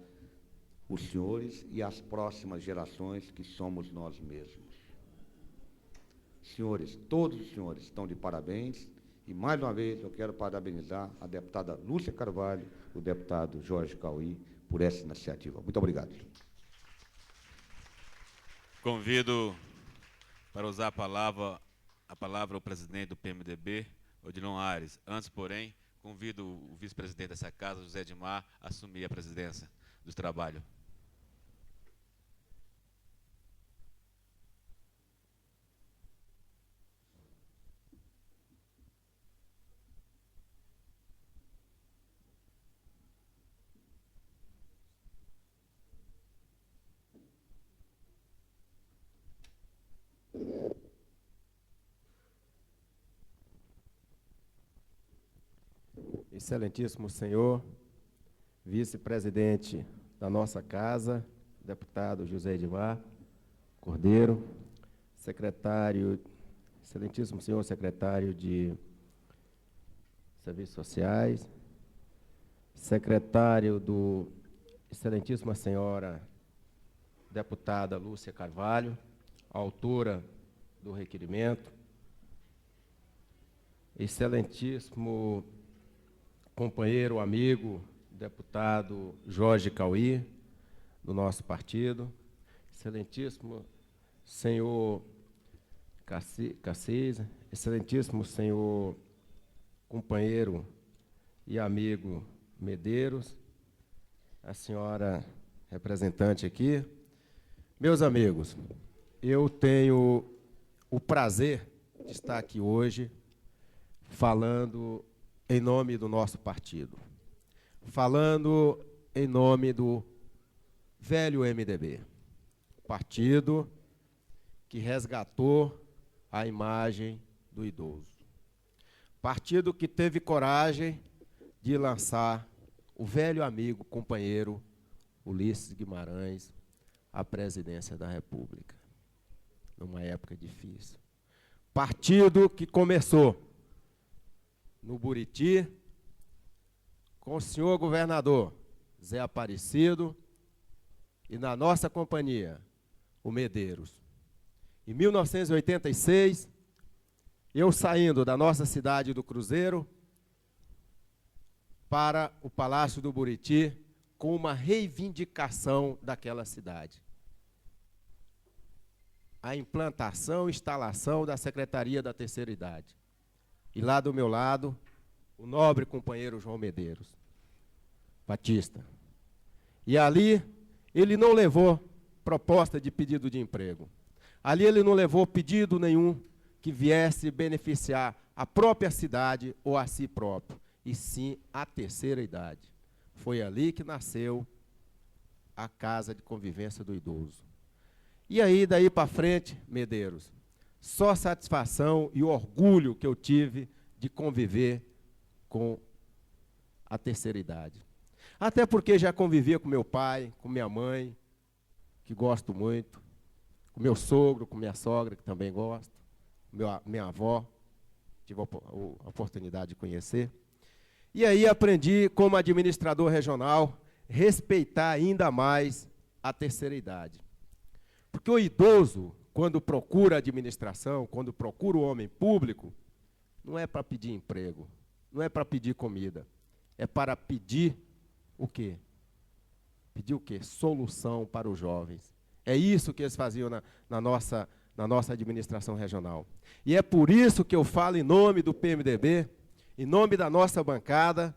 [SPEAKER 6] os senhores e as próximas gerações, que somos nós mesmos. Senhores, todos os senhores estão de parabéns, e mais uma vez eu quero parabenizar a deputada Lúcia Carvalho, o deputado Jorge Cauê, por essa iniciativa. Muito obrigado.
[SPEAKER 2] Convido para usar a palavra o presidente do PMDB, Odilon Ares. Antes, porém, convido o vice-presidente dessa casa, José Edmar, a assumir a presidência do trabalho.
[SPEAKER 7] excelentíssimo senhor, vice-presidente da nossa casa, deputado José Edmar Cordeiro, secretário, excelentíssimo senhor secretário de Serviços Sociais, secretário do excelentíssima senhora deputada Lúcia Carvalho, autora do requerimento, excelentíssimo companheiro, amigo, deputado Jorge Cauí, do nosso partido, excelentíssimo senhor Cassis, excelentíssimo senhor companheiro e amigo Medeiros, a senhora representante aqui. Meus amigos, eu tenho o prazer de estar aqui hoje falando em nome do nosso partido, falando em nome do velho MDB, partido que resgatou a imagem do idoso, partido que teve coragem de lançar o velho amigo, companheiro Ulisses Guimarães à presidência da República, numa época difícil. Partido que começou no Buriti, com o senhor governador Zé Aparecido e, na nossa companhia, o Medeiros. Em 1986, eu saindo da nossa cidade do Cruzeiro para o Palácio do Buriti, com uma reivindicação daquela cidade. A implantação e instalação da Secretaria da Terceira Idade. E lá do meu lado, o nobre companheiro João Medeiros Batista. E ali, ele não levou proposta de pedido de emprego. Ali ele não levou pedido nenhum que viesse beneficiar a própria cidade ou a si próprio, e sim a terceira idade. Foi ali que nasceu a Casa de Convivência do Idoso. E aí, daí para frente, Medeiros, só satisfação e orgulho que eu tive de conviver com a terceira idade. Até porque já convivia com meu pai, com minha mãe, que gosto muito, com meu sogro, com minha sogra, que também gosto, minha avó, tive a oportunidade de conhecer. E aí aprendi, como administrador regional, respeitar ainda mais a terceira idade. Porque o idoso, quando procura administração, quando procura o homem público, não é para pedir emprego, não é para pedir comida, é para pedir o quê? Pedir o quê? Solução para os jovens. É isso que eles faziam na nossa administração regional. E é por isso que eu falo em nome do PMDB, em nome da nossa bancada,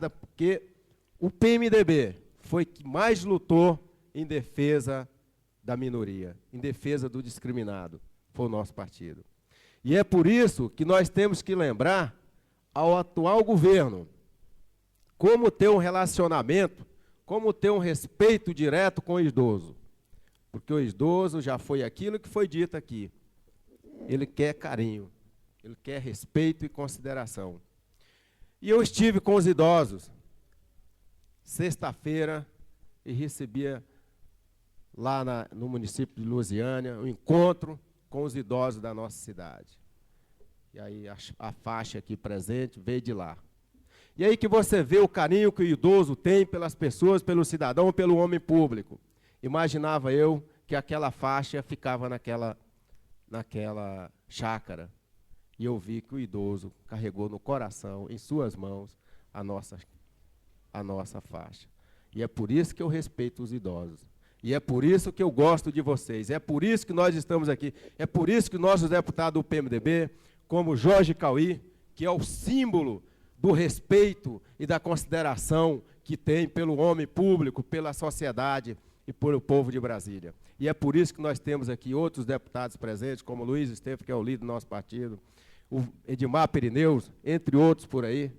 [SPEAKER 7] porque o PMDB foi que mais lutou em defesa da minoria, em defesa do discriminado, foi o nosso partido. E é por isso que nós temos que lembrar ao atual governo como ter um relacionamento, como ter um respeito direto com o idoso. Porque o idoso já foi aquilo que foi dito aqui. Ele quer carinho, ele quer respeito e consideração. E eu estive com os idosos, sexta-feira, e recebia lá no município de Lusiânia um encontro com os idosos da nossa cidade. E aí a faixa aqui presente veio de lá. E aí que você vê o carinho que o idoso tem pelas pessoas, pelo cidadão, pelo homem público. Imaginava eu que aquela faixa ficava naquela chácara. E eu vi que o idoso carregou no coração, em suas mãos, a nossa faixa. E é por isso que eu respeito os idosos. E é por isso que eu gosto de vocês. É por isso que nós estamos aqui. É por isso que nossos deputados do PMDB, como Jorge Cauí, que é o símbolo do respeito e da consideração que tem pelo homem público, pela sociedade e pelo povo de Brasília. E é por isso que nós temos aqui outros deputados presentes, como Luiz Estevam, que é o líder do nosso partido, o Edmar Pirineus, entre outros por aí,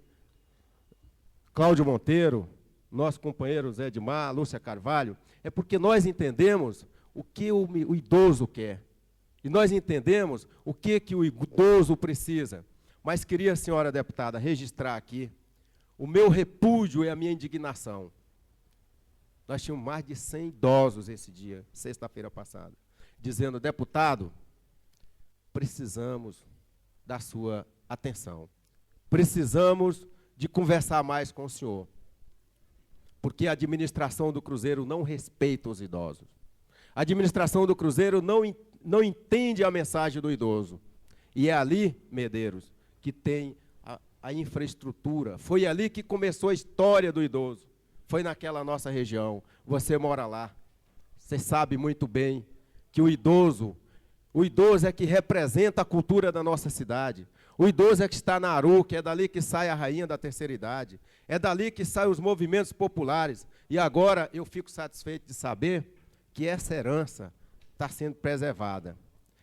[SPEAKER 7] Cláudio Monteiro, nosso companheiro Zé Edmar, Lúcia Carvalho, é porque nós entendemos o que o idoso quer. E nós entendemos o que o idoso precisa. Mas queria, senhora deputada, registrar aqui o meu repúdio e a minha indignação. Nós tínhamos mais de 100 idosos esse dia, sexta-feira passada, dizendo: deputado, precisamos da sua atenção. Precisamos de conversar mais com o senhor. Porque a administração do Cruzeiro não respeita os idosos. A administração do Cruzeiro não entende a mensagem do idoso. E é ali, Medeiros, que tem a infraestrutura. Foi ali que começou a história do idoso. Foi naquela nossa região. Você mora lá. Você sabe muito bem que o idoso é que representa a cultura da nossa cidade. O idoso é que está na Aruca, é dali que sai a rainha da terceira idade. É dali que saem os movimentos populares. E agora eu fico satisfeito de saber que essa herança está sendo preservada.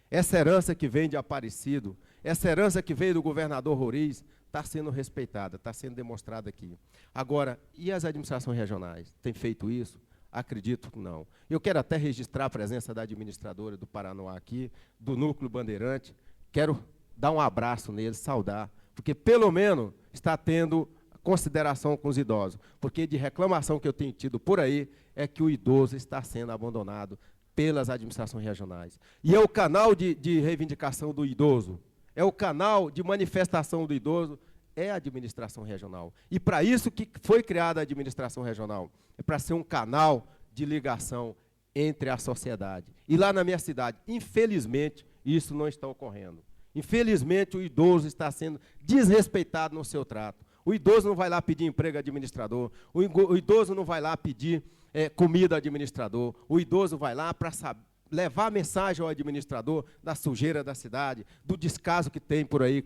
[SPEAKER 7] Essa herança que vem de Aparecido, essa herança que veio do governador Roriz, está sendo respeitada, está sendo demonstrada aqui. Agora, e as administrações regionais? Têm feito isso? Acredito que não. Eu quero até registrar a presença da administradora do Paranoá aqui, do Núcleo Bandeirante. Quero dar um abraço neles, saudar, porque pelo menos está tendo consideração com os idosos. Porque de reclamação que eu tenho tido por aí é que o idoso está sendo abandonado pelas administrações regionais. E é o canal de reivindicação do idoso, é o canal de manifestação do idoso, é a administração regional. E para isso que foi criada a administração regional, é para ser um canal de ligação entre a sociedade. E lá na minha cidade, infelizmente, isso não está ocorrendo. Infelizmente, o idoso está sendo desrespeitado no seu trato. O idoso não vai lá pedir emprego administrador, o idoso não vai lá pedir comida administrador, o idoso vai lá para levar a mensagem ao administrador da sujeira da cidade, do descaso que tem por aí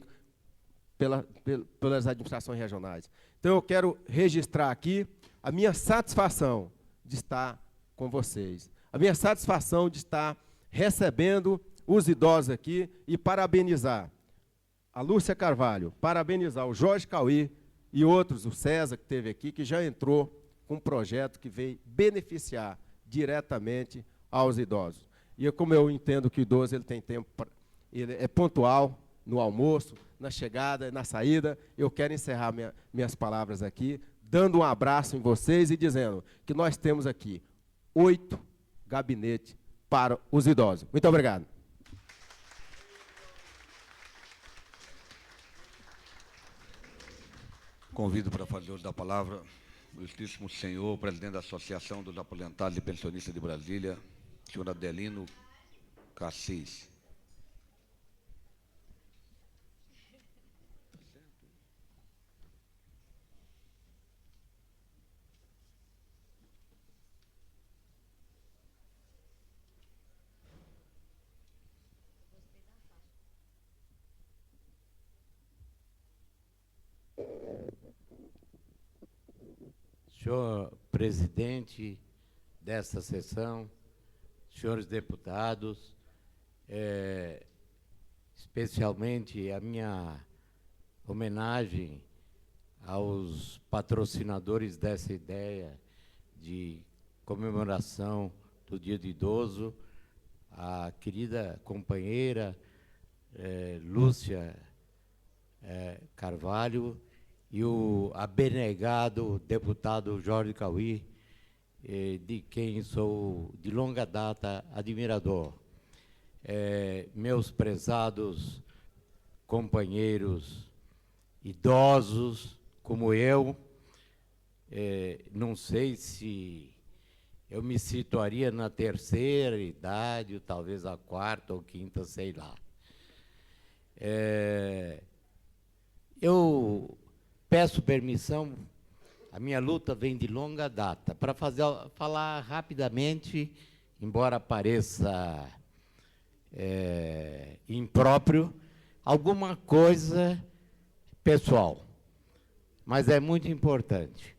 [SPEAKER 7] pelas administrações regionais. Então, eu quero registrar aqui a minha satisfação de estar com vocês, a minha satisfação de estar recebendo os idosos aqui e parabenizar a Lúcia Carvalho, parabenizar o Jorge Cauí e outros, o César que esteve aqui, que já entrou com um projeto que veio beneficiar diretamente aos idosos. E como eu entendo que o idoso ele tem tempo, ele é pontual no almoço, na chegada, na saída, eu quero encerrar minhas palavras aqui, dando um abraço em vocês e dizendo que nós temos aqui 8 gabinetes para os idosos. Muito obrigado.
[SPEAKER 6] Convido para fazer uso da palavra o ilustríssimo senhor, presidente da Associação dos Aposentados e Pensionistas de Brasília, senhor Adelino Cassis.
[SPEAKER 8] Senhor presidente desta sessão, senhores deputados, especialmente a minha homenagem aos patrocinadores dessa ideia de comemoração do Dia do Idoso, a querida companheira Lúcia Carvalho, e o abnegado deputado Jorge Cauí, de quem sou de longa data admirador. Meus prezados companheiros idosos como eu, não sei se eu me situaria na terceira idade, ou talvez a quarta ou quinta, sei lá. Eu peço permissão, a minha luta vem de longa data, para falar rapidamente, embora pareça impróprio, alguma coisa pessoal, mas é muito importante.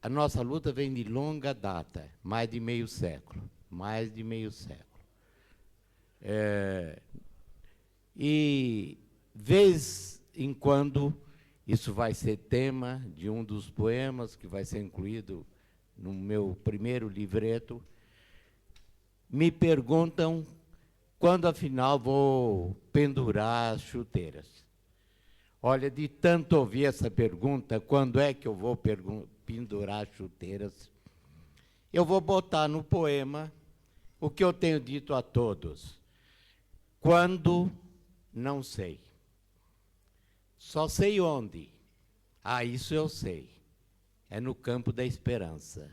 [SPEAKER 8] A nossa luta vem de longa data, mais de meio século, e, vez em quando, isso vai ser tema de um dos poemas que vai ser incluído no meu primeiro livreto, me perguntam quando afinal vou pendurar as chuteiras. Olha, de tanto ouvir essa pergunta, quando é que eu vou pendurar as chuteiras, eu vou botar no poema o que eu tenho dito a todos. Quando, não sei. Só sei onde. Ah, isso eu sei. É no campo da esperança.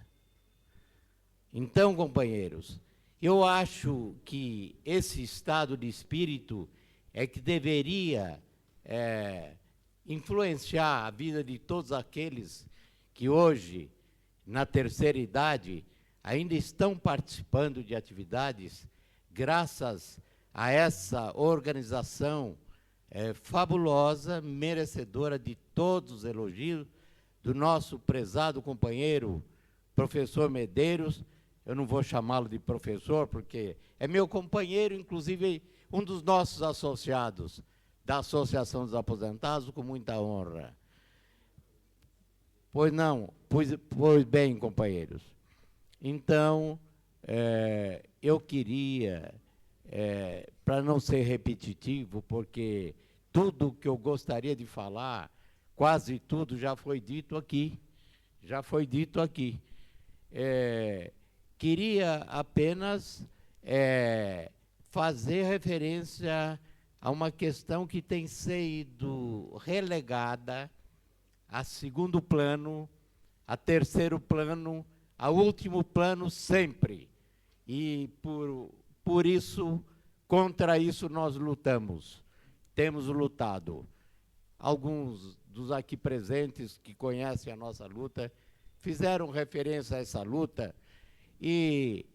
[SPEAKER 8] Então, companheiros, eu acho que esse estado de espírito é que deveria influenciar a vida de todos aqueles que hoje, na terceira idade, ainda estão participando de atividades graças a essa organização fabulosa, merecedora de todos os elogios, do nosso prezado companheiro, professor Medeiros. Eu não vou chamá-lo de professor, porque é meu companheiro, inclusive um dos nossos associados da Associação dos Aposentados, com muita honra. Pois não, pois bem, companheiros. Então, eu queria, para não ser repetitivo, porque tudo que eu gostaria de falar, quase tudo já foi dito aqui. Queria apenas fazer referência a uma questão que tem sido relegada a segundo plano, a terceiro plano, a último plano sempre. E por isso, contra isso nós lutamos, temos lutado. Alguns dos aqui presentes que conhecem a nossa luta fizeram referência a essa luta, e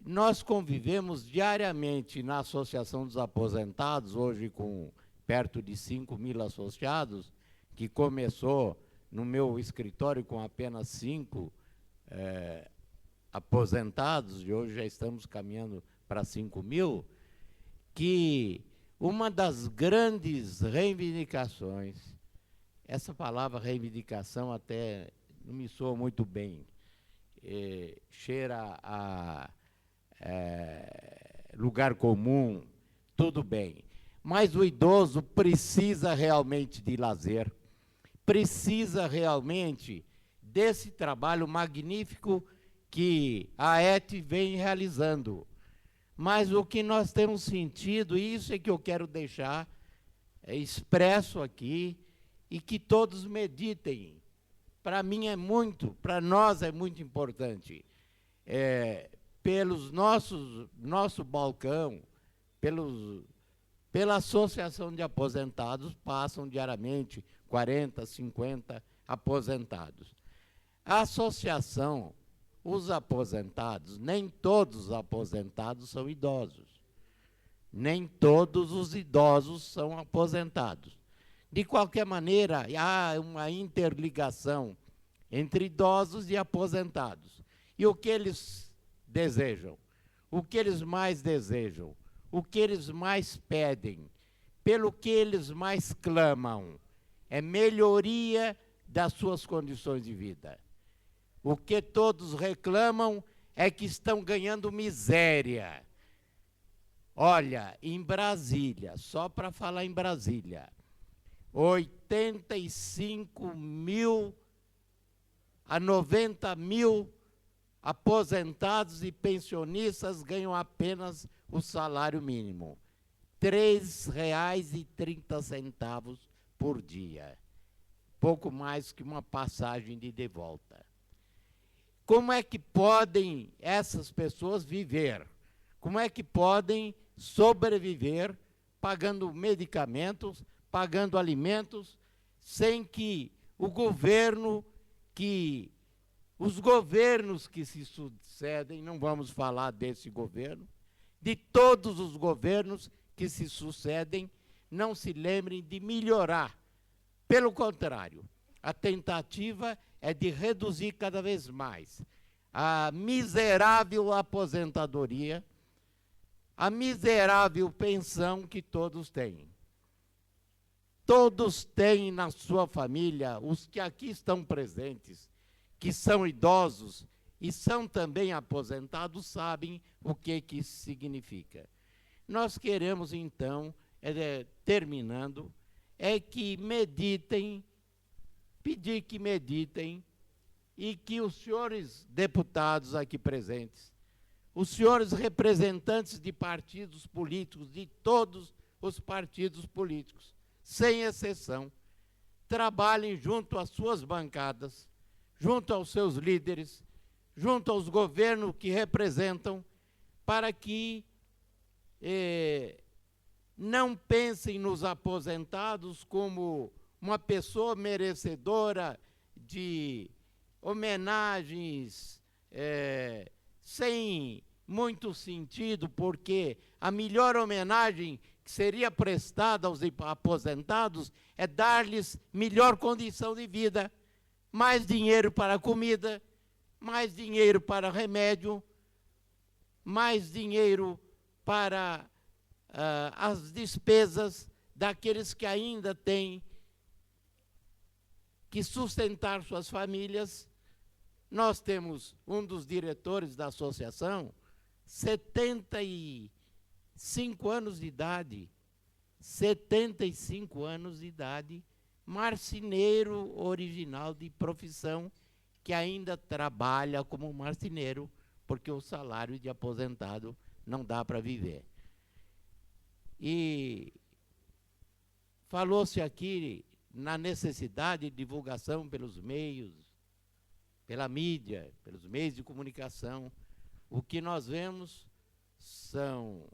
[SPEAKER 8] nós convivemos diariamente na Associação dos Aposentados, hoje com perto de 5.000 associados, que começou no meu escritório com apenas 5 aposentados, e hoje já estamos caminhando para 5.000, que uma das grandes reivindicações, essa palavra reivindicação até não me soa muito bem, cheira a lugar comum, tudo bem, mas o idoso precisa realmente de lazer, precisa realmente desse trabalho magnífico que a ET vem realizando. Mas o que nós temos sentido, e isso é que eu quero deixar expresso aqui, e que todos meditem, para mim para nós é muito importante, pelos nosso balcão, pela Associação de Aposentados, passam diariamente 40, 50 aposentados. A associação, os aposentados, nem todos os aposentados são idosos. Nem todos os idosos são aposentados. De qualquer maneira, há uma interligação entre idosos e aposentados. E o que eles desejam? O que eles mais desejam? O que eles mais pedem? Pelo que eles mais clamam? É melhoria das suas condições de vida. O que todos reclamam é que estão ganhando miséria. Olha, em Brasília, só para falar em Brasília, 85.000 a 90.000 aposentados e pensionistas ganham apenas o salário mínimo, R$ 3,30 por dia, pouco mais que uma passagem de ida e volta. Como é que podem essas pessoas viver? Como é que podem sobreviver pagando medicamentos, pagando alimentos, sem que os governos que se sucedem, não vamos falar desse governo, de todos os governos que se sucedem, não se lembrem de melhorar. Pelo contrário, a tentativa é de reduzir cada vez mais a miserável aposentadoria, a miserável pensão que todos têm. Todos têm na sua família, os que aqui estão presentes, que são idosos e são também aposentados, sabem o que isso significa. Nós queremos, então, terminando, que meditem, pedir que meditem, e que os senhores deputados aqui presentes, os senhores representantes de partidos políticos, de todos os partidos políticos, sem exceção, trabalhem junto às suas bancadas, junto aos seus líderes, junto aos governos que representam, para que não pensem nos aposentados como uma pessoa merecedora de homenagens sem muito sentido, porque a melhor homenagem que seria prestada aos aposentados é dar-lhes melhor condição de vida, mais dinheiro para comida, mais dinheiro para remédio, mais dinheiro para as despesas daqueles que ainda têm que sustentar suas famílias. Nós temos um dos diretores da associação, 75 anos de idade, 75 anos de idade, marceneiro original de profissão, que ainda trabalha como marceneiro, porque o salário de aposentado não dá para viver. E falou-se aqui na necessidade de divulgação pelos meios, pela mídia, pelos meios de comunicação. O que nós vemos são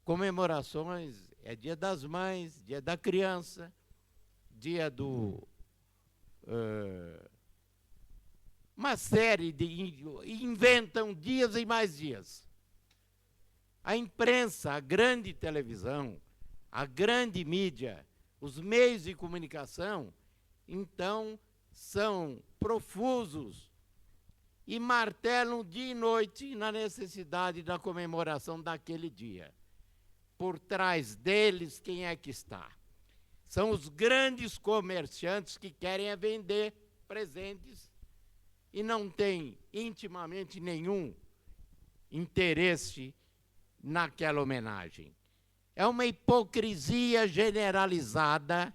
[SPEAKER 8] comemorações, Dia das Mães, Dia da Criança, dia do... uma série de... inventam dias e mais dias. A imprensa, a grande televisão, a grande mídia, os meios de comunicação, então, são profusos e martelam dia e noite na necessidade da comemoração daquele dia. Por trás deles, quem é que está? São os grandes comerciantes que querem vender presentes e não têm intimamente nenhum interesse naquela homenagem. É uma hipocrisia generalizada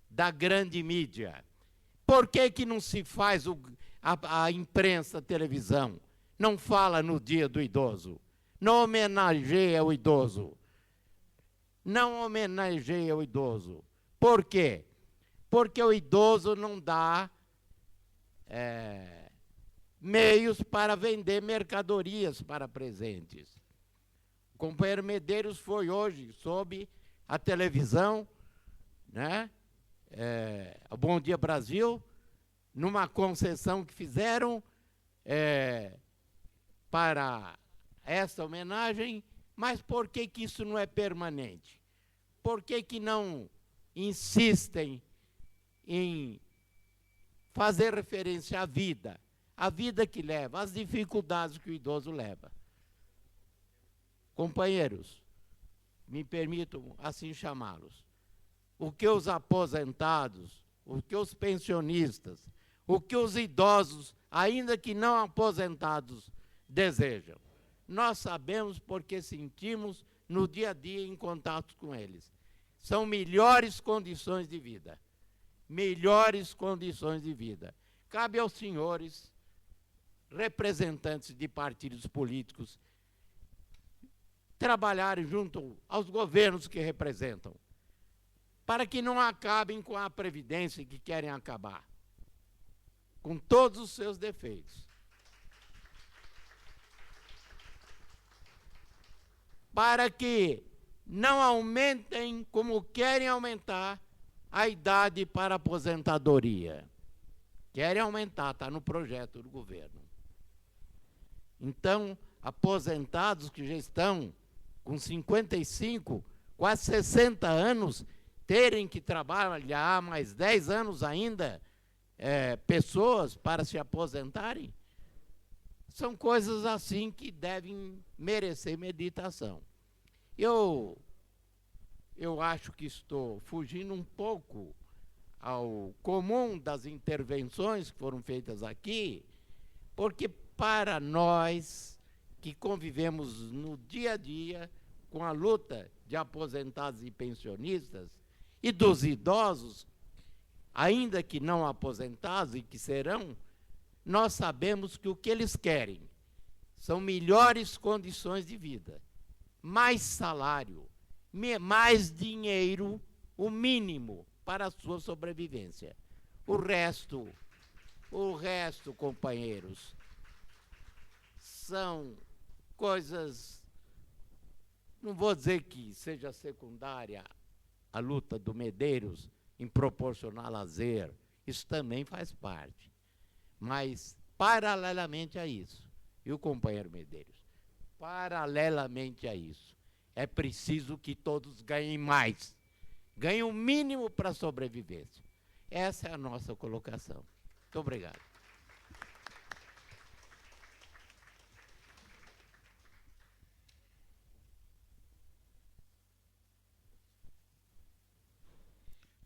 [SPEAKER 8] da grande mídia. Por que não se faz a imprensa, a televisão? Não fala no Dia do Idoso, não homenageia o idoso. Não homenageia o idoso. Por quê? Porque o idoso não dá meios para vender mercadorias para presentes. O companheiro Medeiros foi hoje, sob a televisão, né? O Bom Dia Brasil, numa concessão que fizeram para essa homenagem. Mas por que isso não é permanente? Por que não insistem em fazer referência à vida que leva, às dificuldades que o idoso leva? Companheiros, me permitam assim chamá-los, o que os aposentados, o que os pensionistas, o que os idosos, ainda que não aposentados, desejam. Nós sabemos porque sentimos no dia a dia em contato com eles. São melhores condições de vida. Melhores condições de vida. Cabe aos senhores, representantes de partidos políticos, trabalharem junto aos governos que representam, para que não acabem com a Previdência que querem acabar, com todos os seus defeitos. Para que não aumentem, como querem aumentar, a idade para aposentadoria. Querem aumentar, está no projeto do governo. Então, aposentados que já estão com 55, quase 60 anos, terem que trabalhar mais 10 anos ainda, pessoas para se aposentarem, são coisas assim que devem merecer meditação. Eu acho que estou fugindo um pouco ao comum das intervenções que foram feitas aqui, porque para nós que convivemos no dia a dia com a luta de aposentados e pensionistas e dos idosos, ainda que não aposentados e que serão, nós sabemos que o que eles querem são melhores condições de vida, mais salário, mais dinheiro, o mínimo para a sua sobrevivência. O resto, companheiros, são coisas, não vou dizer que seja secundária a luta do Medeiros em proporcionar lazer, isso também faz parte. Mas, paralelamente a isso, e o companheiro Medeiros, paralelamente a isso, é preciso que todos ganhem mais, ganhem o mínimo para a sobrevivência. Essa é a nossa colocação. Muito obrigado.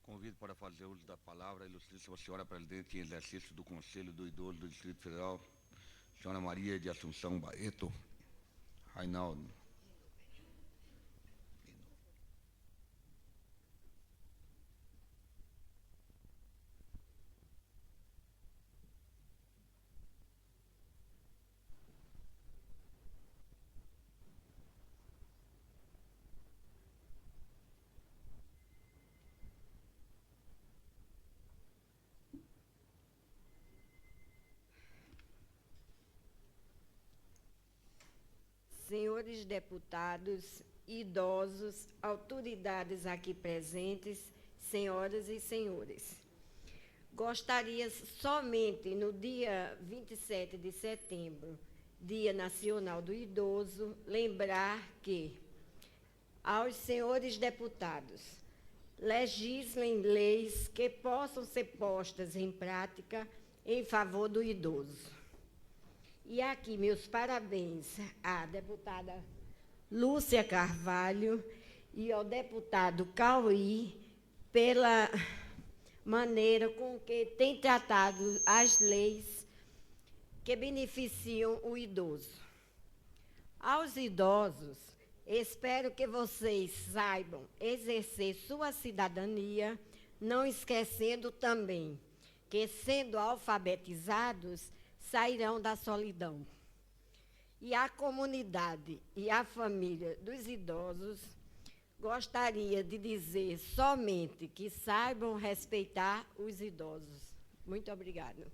[SPEAKER 6] Convido para fazer uso da palavra a ilustríssima senhora presidente em exercício do Conselho do Idoso do Distrito Federal, senhora Maria de Assunção Barreto Reinaldo.
[SPEAKER 9] Senhores deputados, idosos, autoridades aqui presentes, senhoras e senhores. Gostaria somente no dia 27 de setembro, Dia Nacional do Idoso, lembrar que aos senhores deputados, legislem leis que possam ser postas em prática em favor do idoso. E aqui, meus parabéns à deputada Lúcia Carvalho e ao deputado Cauí pela maneira com que tem tratado as leis que beneficiam o idoso. Aos idosos, espero que vocês saibam exercer sua cidadania, não esquecendo também que, sendo alfabetizados, sairão da solidão. E a comunidade e a família dos idosos, gostaria de dizer somente que saibam respeitar os idosos. Muito obrigada.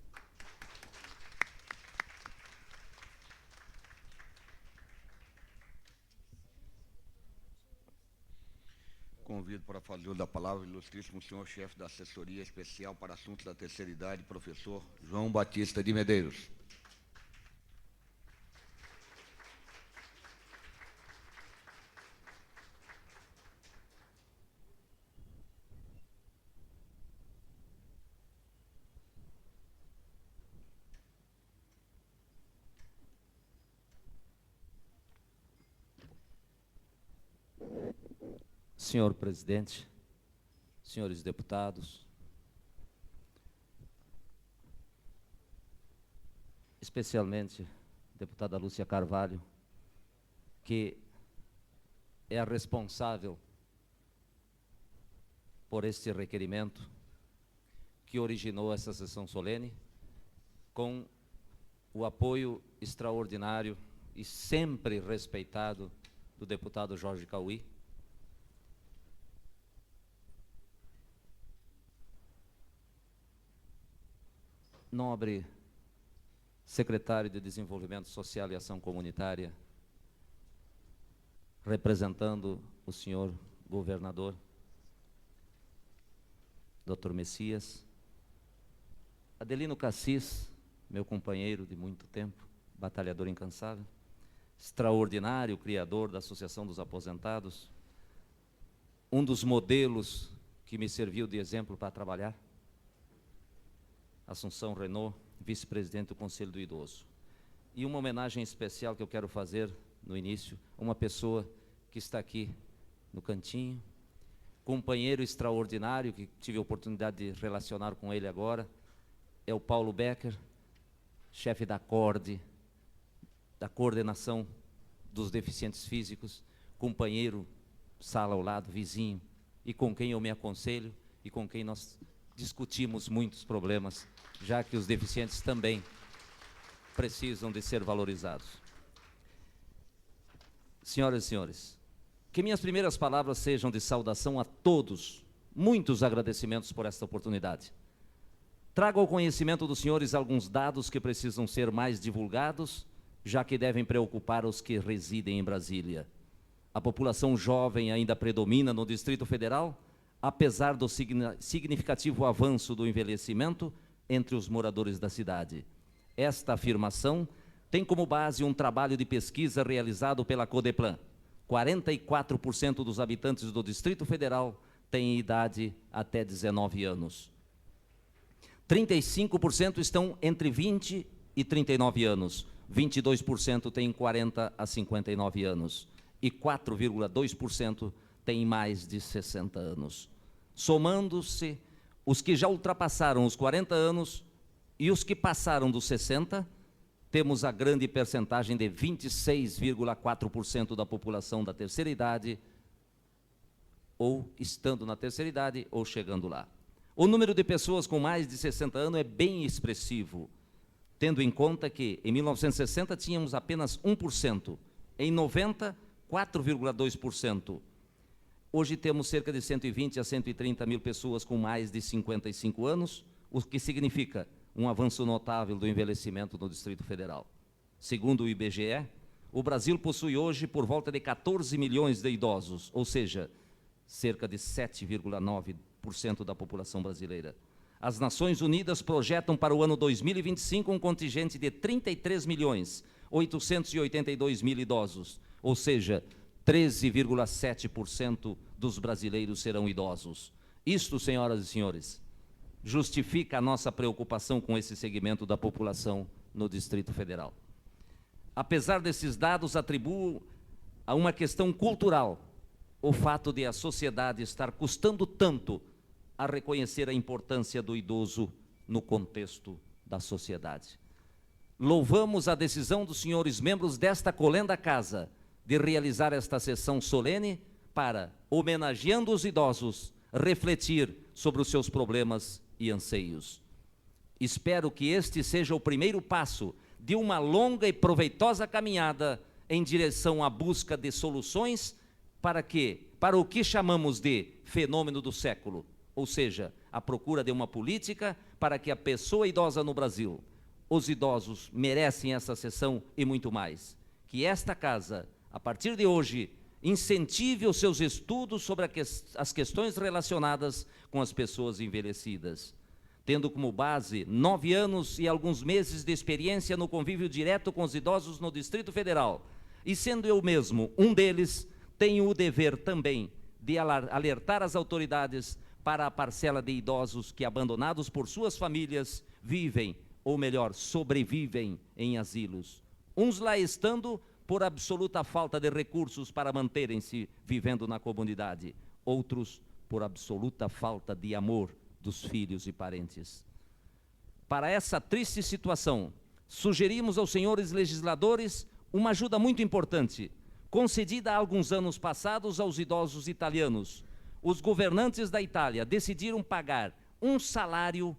[SPEAKER 6] Convido para fazer uso da palavra o ilustríssimo senhor chefe da Assessoria Especial para Assuntos da Terceira Idade, professor João Batista de Medeiros.
[SPEAKER 10] Senhor presidente, senhores deputados, especialmente a deputada Lúcia Carvalho, que é a responsável por este requerimento que originou essa sessão solene, com o apoio extraordinário e sempre respeitado do deputado Jorge Cauí, nobre secretário de Desenvolvimento Social e Ação Comunitária, representando o senhor governador, Dr. Messias, Adelino Cassis, meu companheiro de muito tempo, batalhador incansável, extraordinário criador da Associação dos Aposentados, um dos modelos que me serviu de exemplo para trabalhar, Assunção Renault, vice-presidente do Conselho do Idoso. E uma homenagem especial que eu quero fazer no início, uma pessoa que está aqui no cantinho, companheiro extraordinário, que tive a oportunidade de relacionar com ele agora, é o Paulo Becker, chefe da CORDE, da Coordenação dos Deficientes Físicos, companheiro, sala ao lado, vizinho, e com quem eu me aconselho e com quem nós discutimos muitos problemas, já que os deficientes também precisam de ser valorizados. Senhoras e senhores, que minhas primeiras palavras sejam de saudação a todos, muitos agradecimentos por esta oportunidade. Trago ao conhecimento dos senhores alguns dados que precisam ser mais divulgados, já que devem preocupar os que residem em Brasília. A população jovem ainda predomina no Distrito Federal, apesar do significativo avanço do envelhecimento entre os moradores da cidade. Esta afirmação tem como base um trabalho de pesquisa realizado pela Codeplan. 44% dos habitantes do Distrito Federal têm idade até 19 anos. 35% estão entre 20 e 39 anos, 22% têm 40 a 59 anos e 4,2% têm mais de 60 anos. Somando-se os que já ultrapassaram os 40 anos e os que passaram dos 60, temos a grande percentagem de 26,4% da população da terceira idade, ou estando na terceira idade, ou chegando lá. O número de pessoas com mais de 60 anos é bem expressivo, tendo em conta que, em 1960, tínhamos apenas 1%, em 90, 4,2%. Hoje temos cerca de 120 a 130 mil pessoas com mais de 55 anos, o que significa um avanço notável do envelhecimento no Distrito Federal. Segundo o IBGE, o Brasil possui hoje por volta de 14 milhões de idosos, ou seja, cerca de 7,9% da população brasileira. As Nações Unidas projetam para o ano 2025 um contingente de 33 milhões 882 mil idosos, ou seja, 13,7% dos brasileiros serão idosos. Isto, senhoras e senhores, justifica a nossa preocupação com esse segmento da população no Distrito Federal. Apesar desses dados, atribuo a uma questão cultural o fato de a sociedade estar custando tanto a reconhecer a importância do idoso no contexto da sociedade. Louvamos a decisão dos senhores membros desta colenda casa de realizar esta sessão solene para, homenageando os idosos, refletir sobre os seus problemas e anseios. Espero que este seja o primeiro passo de uma longa e proveitosa caminhada em direção à busca de soluções para o que chamamos de fenômeno do século, ou seja, a procura de uma política para que a pessoa idosa no Brasil, os idosos merecem essa sessão e muito mais. Que esta casa, a partir de hoje, incentive os seus estudos sobre as questões relacionadas com as pessoas envelhecidas, tendo como base 9 anos e alguns meses de experiência no convívio direto com os idosos no Distrito Federal, e sendo eu mesmo um deles, tenho o dever também de alertar as autoridades para a parcela de idosos que, abandonados por suas famílias, vivem, ou melhor, sobrevivem em asilos. Uns lá estando por absoluta falta de recursos para manterem-se vivendo na comunidade, outros por absoluta falta de amor dos filhos e parentes. Para essa triste situação, sugerimos aos senhores legisladores uma ajuda muito importante, concedida há alguns anos passados aos idosos italianos. Os governantes da Itália decidiram pagar um salário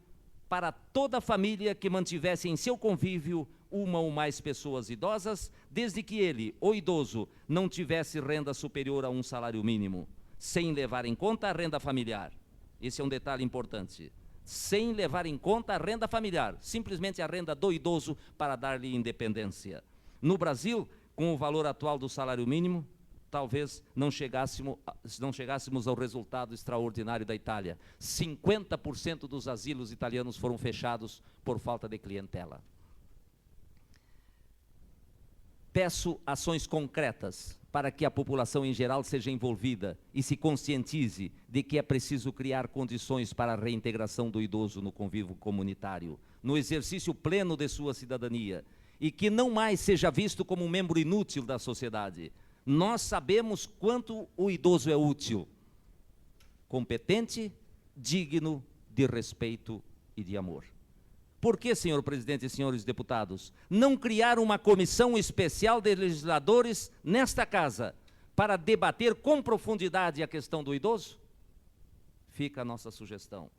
[SPEAKER 10] para toda a família que mantivesse em seu convívio uma ou mais pessoas idosas, desde que ele, o idoso, não tivesse renda superior a um salário mínimo, sem levar em conta a renda familiar. Esse é um detalhe importante. Sem levar em conta a renda familiar, simplesmente a renda do idoso para dar-lhe independência. No Brasil, com o valor atual do salário mínimo, talvez não chegássemos ao resultado extraordinário da Itália. 50% dos asilos italianos foram fechados por falta de clientela. Peço ações concretas para que a população em geral seja envolvida e se conscientize de que é preciso criar condições para a reintegração do idoso no convívio comunitário, no exercício pleno de sua cidadania, e que não mais seja visto como um membro inútil da sociedade. Nós sabemos quanto o idoso é útil, competente, digno de respeito e de amor. Por que, senhor presidente e senhores deputados, não criar uma comissão especial de legisladores nesta casa para debater com profundidade a questão do idoso? Fica a nossa sugestão.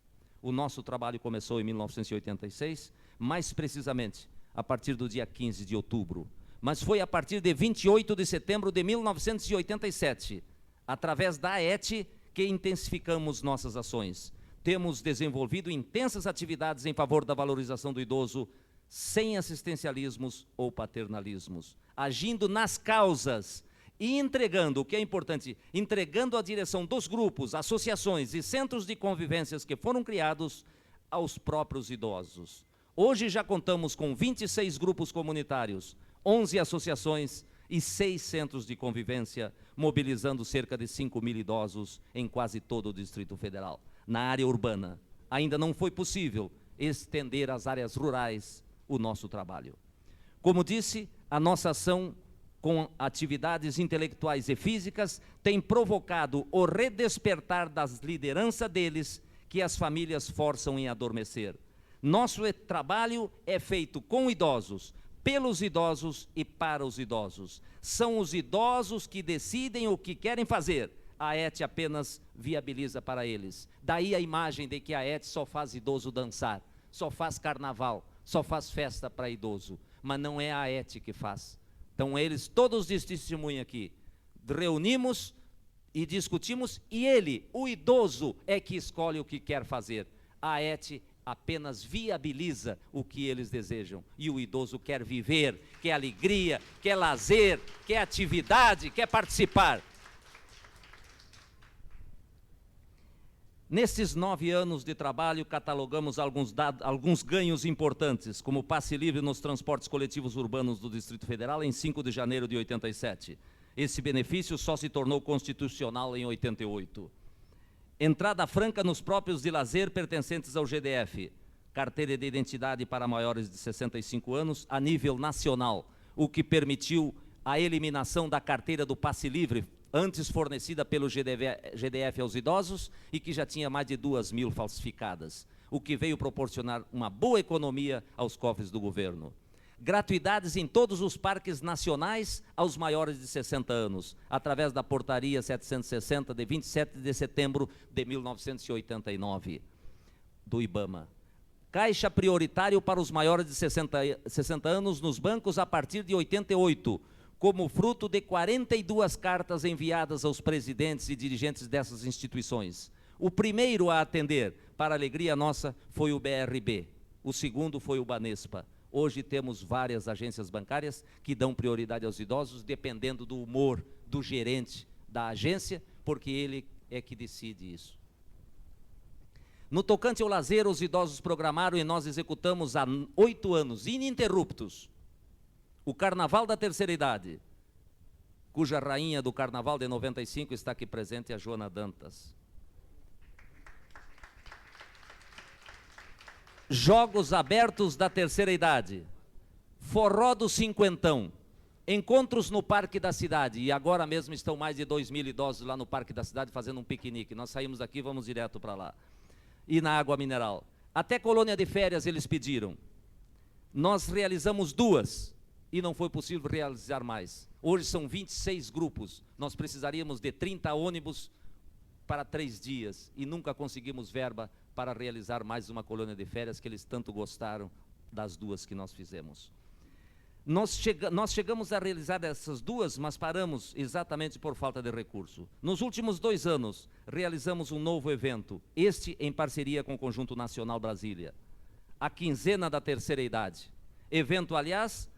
[SPEAKER 10] O nosso trabalho começou em 1986, mais precisamente a partir do dia 15 de outubro, mas foi a partir de 28 de setembro de 1987, através da AET, que intensificamos nossas ações. Temos desenvolvido intensas atividades em favor da valorização do idoso, sem assistencialismos ou paternalismos, agindo nas causas e entregando, o que é importante, entregando a direção dos grupos, associações e centros de convivências que foram criados aos próprios idosos. Hoje já contamos com 26 grupos comunitários, 11 associações e 6 centros de convivência, mobilizando cerca de 5.000 idosos em quase todo o Distrito Federal. Na área urbana, ainda não foi possível estender às áreas rurais o nosso trabalho. Como disse, a nossa ação com atividades intelectuais e físicas tem provocado o redespertar das lideranças deles, que as famílias forçam em adormecer. Nosso trabalho é feito com idosos, pelos idosos e para os idosos. São os idosos que decidem o que querem fazer. A AET apenas viabiliza para eles. Daí a imagem de que a AET só faz idoso dançar, só faz carnaval, só faz festa para idoso. Mas não é a AET que faz. Então eles, todos testemunham aqui, reunimos e discutimos, e ele, o idoso, é que escolhe o que quer fazer. A AET apenas viabiliza o que eles desejam, e o idoso quer viver, quer alegria, quer lazer, quer atividade, quer participar. Nesses 9 anos de trabalho, catalogamos alguns ganhos importantes, como passe livre nos transportes coletivos urbanos do Distrito Federal em 5 de janeiro de 87. Esse benefício só se tornou constitucional em 88. Entrada franca nos próprios de lazer pertencentes ao GDF, carteira de identidade para maiores de 65 anos a nível nacional, o que permitiu a eliminação da carteira do passe livre, antes fornecida pelo GDF aos idosos e que já tinha mais de 2.000 falsificadas, o que veio proporcionar uma boa economia aos cofres do governo. Gratuidades em todos os parques nacionais aos maiores de 60 anos, através da portaria 760 de 27 de setembro de 1989, do IBAMA. Caixa prioritário para os maiores de 60 anos nos bancos a partir de 88, como fruto de 42 cartas enviadas aos presidentes e dirigentes dessas instituições. O primeiro a atender, para a alegria nossa, foi o BRB. O segundo foi o Banespa. Hoje temos várias agências bancárias que dão prioridade aos idosos, dependendo do humor do gerente da agência, porque ele é que decide isso. No tocante ao lazer, os idosos programaram e nós executamos há 8 anos, ininterruptos, o Carnaval da Terceira Idade, cuja rainha do Carnaval de 95 está aqui presente, a Joana Dantas. Jogos abertos da Terceira Idade, Forró do Cinquentão, encontros no Parque da Cidade, e agora mesmo estão mais de 2.000 idosos lá no Parque da Cidade fazendo um piquenique. Nós saímos daqui e vamos direto para lá. E na água mineral. Até colônia de férias eles pediram. Nós realizamos 2. E não foi possível realizar mais. Hoje são 26 grupos, nós precisaríamos de 30 ônibus para 3 dias, e nunca conseguimos verba para realizar mais uma colônia de férias, que eles tanto gostaram das 2 que nós fizemos. Nós chegamos a realizar essas 2, mas paramos exatamente por falta de recurso. Nos últimos 2 anos, realizamos um novo evento, este em parceria com o Conjunto Nacional Brasília, a Quinzena da Terceira Idade. Evento, aliás,